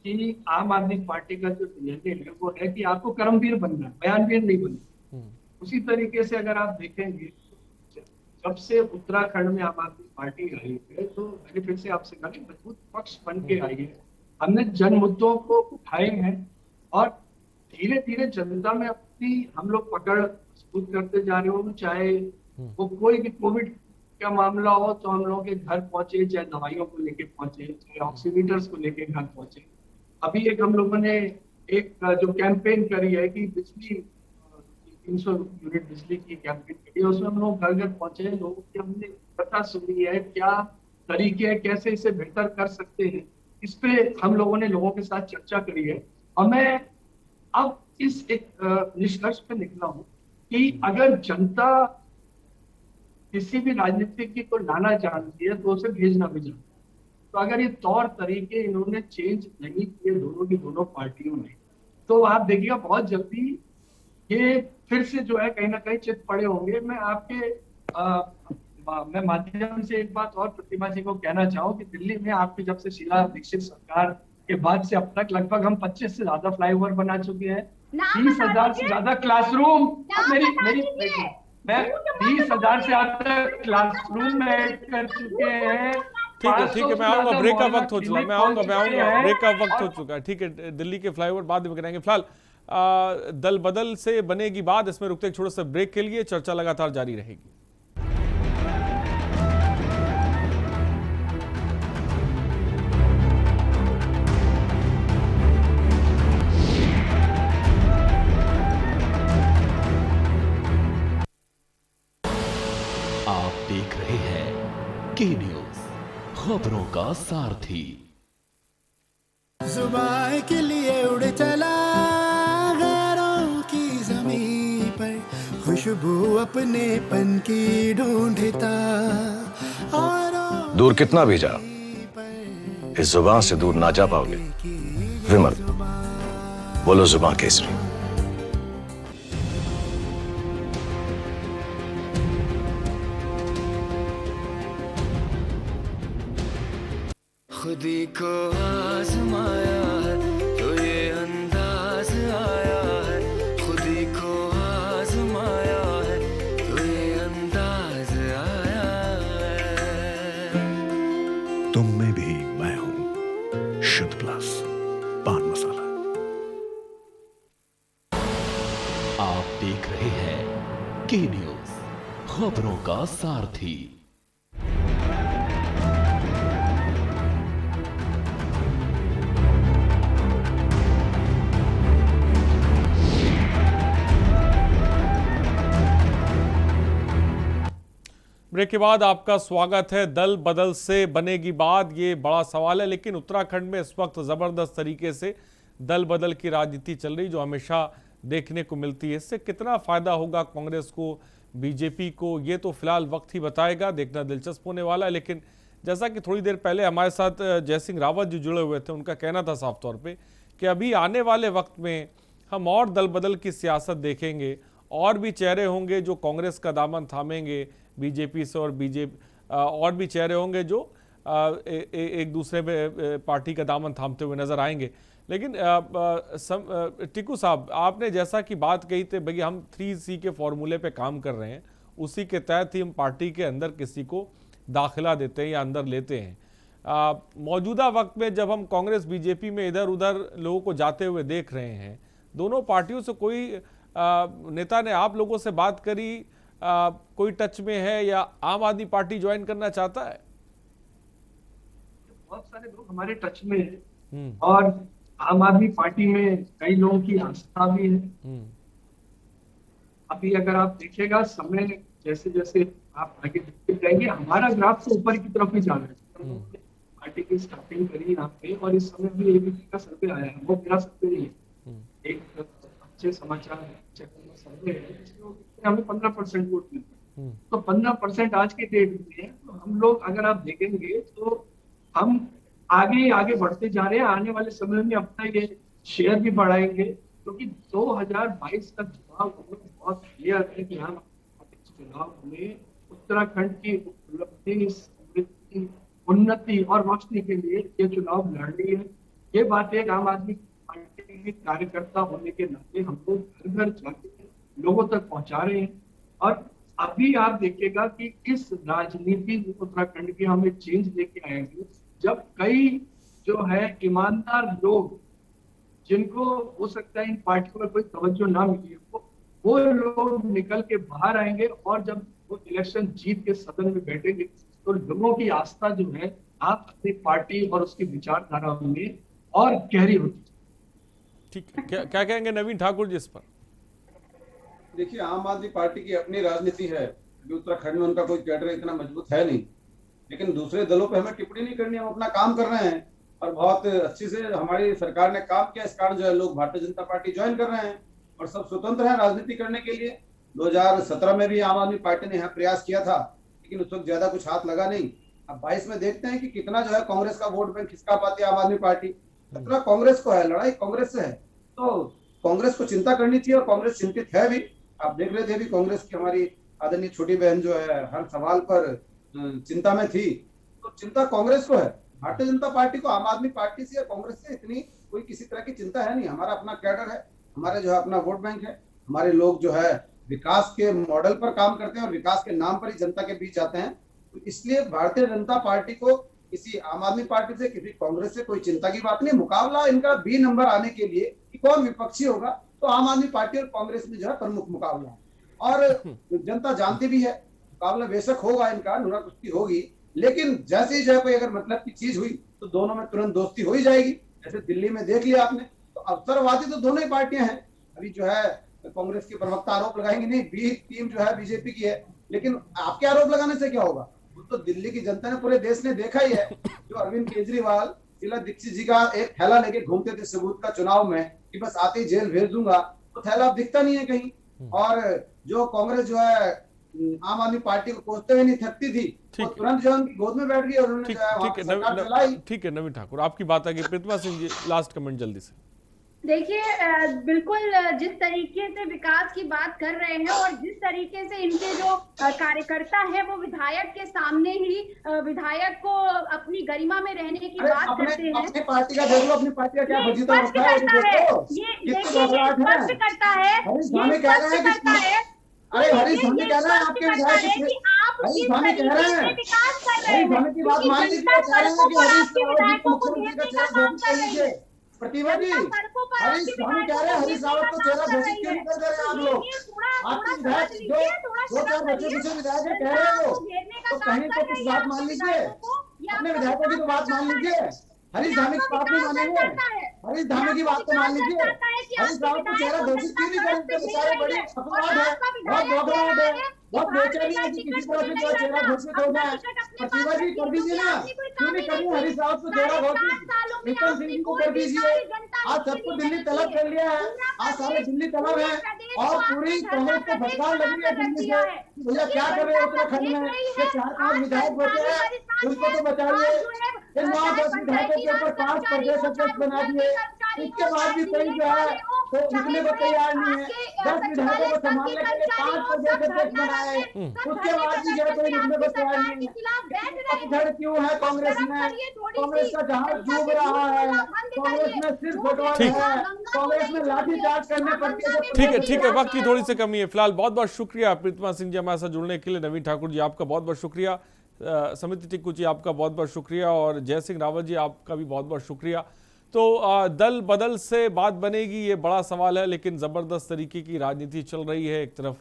कि आम आदमी पार्टी का जो निर्णय है वो है कि आपको कर्मवीर बनना है, बयानवीर नहीं बनना। उसी तरीके से अगर आप देखेंगे जब से उत्तराखंड में आम आदमी पार्टी आई है तो मैंने फिर से आपसे कहा मजबूत पक्ष बन के आई है। हमने जन मुद्दों को उठाए हैं और धीरे धीरे जनता में अपनी हम लोग पकड़ मजबूत करते जा रहे हो। चाहे वो कोई भी कोविड का मामला हो तो हम लोगों के घर पहुंचे, चाहे दवाइयों को लेके पहुंचे, चाहे ऑक्सीमीटर्स को लेके घर पहुंचे। अभी एक हम लोगों ने एक जो कैंपेन करी है कि बिजली 300 यूनिट बिजली की कैंपेन करी है, उसमें हम लोग घर घर पहुंचे, लोगों की हमने कथा सुनी है, क्या तरीके हैं, कैसे इसे बेहतर कर सकते हैं, इस पे हम लोगों ने लोगों के साथ चर्चा करी है। और मैं अब इस एक निष्कर्ष पे निकला हूँ कि अगर जनता किसी भी राजनीति को लाना चाहती है तो उसे भेजना भी जानती है। तो अगर ये तौर तरीके इन्होंने चेंज नहीं किए दोनों पार्टियों ने, तो आप देखिएगा बहुत जल्दी ये फिर से जो है कहीं ना कहीं चित पड़े होंगे। मैं आपके मैं माध्यम से एक बात और प्रतिमा जी को कहना चाहूँ कि दिल्ली में आपकी जब से शीला दीक्षित सरकार के बाद से अब तक लगभग हम 25 से ज्यादा फ्लाईओवर बना चुके हैं, 30,000 से ज्यादा क्लासरूम, मैं 20,000 से ज्यादा क्लासरूम में ऐड कर चुके हैं। ठीक है मैं आऊंगा, ब्रेक का वक्त हो चुका है, मैं आऊंगा ब्रेक का वक्त हो चुका है। ठीक है दिल्ली के फ्लाईओवर बाद में करेंगे। फिलहाल दल बदल से बनेगी बात, इसमें रुकते एक छोटे से ब्रेक के लिए, चर्चा लगातार जारी रहेगी। आप देख रहे हैं के न्यूज, खबरों का सारथी। जुबान के लिए उड़ चला गैरों की जमीन पर, खुशबू अपने पन की ढूंढता और दूर कितना भी जा इस जुबान से दूर ना जा पाओगे। विमल, बोलो जुबान केसरी। खुदी को आजमाया है तो ये अंदाज आया है, खुदी को आप देख रहे हैं के न्यूज, खबरों का सारथी। ब्रेक के बाद आपका स्वागत है। दल बदल से बनेगी बात, ये बड़ा सवाल है, लेकिन उत्तराखंड में इस वक्त जबरदस्त तरीके से दल बदल की राजनीति चल रही, जो हमेशा देखने को मिलती है। इससे कितना फायदा होगा कांग्रेस को, बीजेपी को, ये तो फिलहाल वक्त ही बताएगा, देखना दिलचस्प होने वाला है। लेकिन जैसा कि थोड़ी देर पहले हमारे साथ जयसिंह रावत जी जुड़े हुए थे, उनका कहना था साफ तौर पे कि अभी आने वाले वक्त में हम और दल बदल की सियासत देखेंगे, और भी चेहरे होंगे जो कांग्रेस का दामन थामेंगे बीजेपी से, और भी चेहरे होंगे जो एक दूसरे में पार्टी का दामन थामते हुए नजर आएंगे। लेकिन टिकू साहब, आपने जैसा कि बात कही थी, भैया हम 3C के फॉर्मूले पे काम कर रहे हैं, उसी के तहत ही हम पार्टी के अंदर किसी को दाखिला देते हैं या अंदर लेते हैं। मौजूदा वक्त में जब हम कांग्रेस बीजेपी में इधर उधर लोगों को जाते हुए देख रहे हैं, दोनों पार्टियों से कोई नेता ने आप लोगों से बात करी, कोई टच में है या आम आदमी पार्टी ज्वाइन करना चाहता है? बहुत सारे लोग हमारे टच में हैं और आम आदमी पार्टी में कई लोगों की आस्था भी है। अभी अगर आप देखिएगा, समय जैसे जैसे आप आगे देखते जाएंगे, हमारा ग्राफ तो ऊपर की तरफ ही जा रहा है। पार्टी की स्टार्टिंग करी यहाँ पे, और इस समय भी एबीपी का सर्वे आया है, वो मेरा सर्वे नहीं है, एक अच्छे समाचार सर्वे है, हमें 15% वोट मिलता है। तो 15% आज के डेट में, तो हम लोग अगर आप देखेंगे तो हम आगे बढ़ते जा रहे हैं। आने वाले समय में अपना ये शेयर भी बढ़ाएंगे, क्योंकि 2022 का चुनाव बहुत क्लियर है कि हम चुनाव में उत्तराखंड की उपलब्धि, समृद्धि, उन्नति और रोशनी के लिए ये चुनाव लड़ रही है। ये बात एक आम आदमी पार्टी के कार्यकर्ता होने के नाते हम लोग घर घर जाके लोगों तक पहुंचा रहे हैं। और अभी आप देखिएगा कि इस राजनीति उत्तराखंड की हम एक चेंज लेके आएंगे, जब कई जो है ईमानदार लोग, जिनको हो सकता है इन पार्टियों में कोई तवज्जो ना मिली, वो लोग निकल के बाहर आएंगे, और जब वो इलेक्शन जीत के सदन में बैठेंगे तो लोगों की आस्था जो है आप अपनी पार्टी और उसकी विचारधारा में और गहरी होती है। ठीक है, क्या कहेंगे नवीन ठाकुर जी इस पर? देखिए, आम आदमी पार्टी की अपनी राजनीति है, उत्तराखंड में उनका कोई कैडर इतना मजबूत है नहीं, लेकिन दूसरे दलों पे हमें टिप्पणी नहीं करनी, हम अपना काम कर रहे हैं और बहुत अच्छी से हमारी सरकार ने काम किया। इस कारण जो है लोग भारतीय जनता पार्टी ज्वाइन कर रहे हैं और सब स्वतंत्र है राजनीति करने के लिए। 2017 में भी आम आदमी पार्टी ने यहाँ प्रयास किया था, लेकिन उस वक्त ज्यादा कुछ हाथ लगा नहीं। अब 22 में देखते हैं कि कितना जो है कांग्रेस का वोट बैंक खिसका पाती है आम आदमी पार्टी। खतरा कांग्रेस को है, लड़ाई कांग्रेस से है, तो कांग्रेस को चिंता करनी चाहिए और कांग्रेस चिंतित है भी। आप देख रहे थे भी कांग्रेस की हमारी आदरणीय छोटी बहन जो है हर सवाल पर चिंता में थी, तो चिंता कांग्रेस को है। भारतीय जनता पार्टी को आम आदमी पार्टी से या कांग्रेस से इतनी कोई किसी तरह की चिंता है नहीं। हमारा अपना कैडर है, हमारे जो है अपना वोट बैंक है, हमारे लोग जो है विकास के मॉडल पर काम करते हैं और विकास के नाम पर ही जनता के बीच आते हैं। तो इसलिए भारतीय जनता पार्टी को किसी आम आदमी पार्टी से, किसी कांग्रेस से कोई चिंता की बात नहीं। मुकाबला इनका बी नंबर आने के लिए कि कौन विपक्षी होगा, तो आम आदमी पार्टी और कांग्रेस में जो है प्रमुख मुकाबला है। और जनता जानती भी है, मुकाबला बेशक होगा, इनका नुरा कुश्ती होगी, लेकिन जैसे ही जो है कोई अगर मतलब की चीज हुई तो दोनों में तुरंत दोस्ती हो ही जाएगी। जैसे दिल्ली में देख लिया आपने, तो अवसरवादी तो दोनों ही पार्टियां हैं। अभी जो है कांग्रेस के प्रवक्ता आरोप लगाएंगे नहीं, बी टीम जो है बीजेपी की है, लेकिन आपके आरोप लगाने से क्या होगा? वो तो दिल्ली की जनता ने, पूरे देश ने देखा ही है। जो अरविंद केजरीवाल शीला दीक्षित जी का एक थैला लेके घूमते थे सबूत का चुनाव में कि बस आते ही जेल भेज दूंगा, तो थैला अब दिखता नहीं है कहीं। और जो कांग्रेस जो है आम आदमी पार्टी को कोसते हुए नहीं थकती थी, वो तुरंत जो उनकी गोद में बैठ गई और उन्होंने सरकार चलाई। ठीक है नवीन ठाकुर, आपकी बात आगे। प्रतिमा सिंह जी, लास्ट कमेंट जल्दी से। देखिए, बिल्कुल जिस तरीके से विकास की बात कर रहे हैं और जिस तरीके से इनके जो कार्यकर्ता है वो विधायक के सामने ही विधायक को अपनी गरिमा में रहने की बात करते हैं। अपनी पार्टी का देख लो, अपनी पार्टी का क्या स्पष्ट करता है, ये स्पष्ट करता है, अरे हरीश धामी कह रहे हैं आपके विधायक, हरीश धामी कह रहे हैं, हरीश धामी की बात मान लीजिए, कह रहे हैं कि हरीश मुख्यमंत्री का चेहरा लीजिए। प्रतिभा जी, हरीश धामी कह रहे हैं हरीश रावत को चेहरा घोषित क्यों नहीं कर दे रहे आप लोग? आपके विधायक दो चार बच्चे दूसरे विधायक कह रहे हो तो कहीं तो कुछ बात मान लीजिए, अपने विधायकों की तो बात मान लीजिए। हरीश धामी की बात नहीं मानेंगे, हरीश धामी की बात तो मान लीजिए। हरीश रावत को चेहरा घोषित क्यों नहीं करेंगे? बेचारे बड़ी अखबार है, बहुत घबराहट है, बहुत बेचैनी है कि किसी तरह से चेहरा घोषित हो जाए। प्रतिभा जी कर दीजिए ना, क्यों नहीं करिए हरीश रावत को चेहरा घोषित? विक्रम सिंह जी को कर दीजिए। आज सबको दिल्ली तलब कर लिया है, आज सारे दिल्ली तलब है और पूरी कांग्रेस को फटकार लगी है दिल्ली से। भैया क्या कर रहे हैं उत्तराखंड में? ये 4-5 विधायक बचे हैं, उनको तो बचाइए। इन 9-10 विधायकों के ऊपर 5 प्रदेश अध्यक्ष बना दिए, उसके बाद भी कोई जो है तो रुकने को तैयार नहीं है। 10 विधायकों को संभालने के लिए 5 प्रदेश अध्यक्ष बनाए, उसके बाद भी जो है कोई रुकने को तैयार नहीं है। पतझड़ क्यों है कांग्रेस में? कांग्रेस का जहाज डूब रहा है, कांग्रेस में सिर्फ फुटबॉल है, कांग्रेस में लाठीचार्ज करने पड़ती है। ठीक है, वक्त की थोड़ी सी कमी है। फिलहाल बहुत बहुत शुक्रिया प्रीतमा सिंह जी हमारे साथ जुड़ने के लिए। नवीन ठाकुर जी आपका बहुत बहुत शुक्रिया, समिति टिक्कू जी आपका बहुत बहुत शुक्रिया और जय सिंह रावत जी आपका भी बहुत बहुत शुक्रिया। तो दल बदल से बात बनेगी ये बड़ा सवाल है, लेकिन ज़बरदस्त तरीके की राजनीति चल रही है। एक तरफ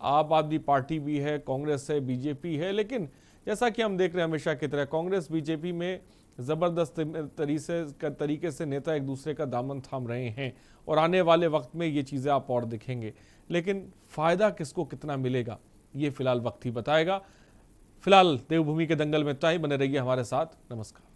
आप आदमी पार्टी भी है, कांग्रेस है, बीजेपी है, लेकिन जैसा कि हम देख रहे हैं हमेशा की तरह कांग्रेस बीजेपी में ज़बरदस्त तरीके से नेता एक दूसरे का दामन थाम रहे हैं और आने वाले वक्त में ये चीज़ें आप और दिखेंगे। लेकिन फ़ायदा किसको कितना मिलेगा ये फिलहाल वक्त ही बताएगा। फिलहाल देवभूमि के दंगल में इतना ही, बने रहिए हमारे साथ। नमस्कार।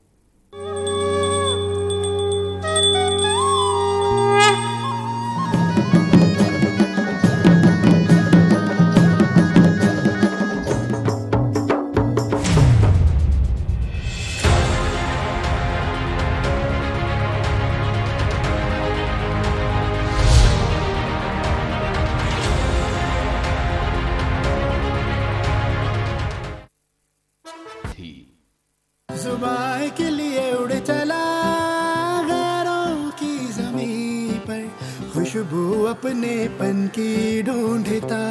जुबान के लिए उड़ चला गैरों की ज़मीं पर, खुशबू अपने पन की ढूंढता।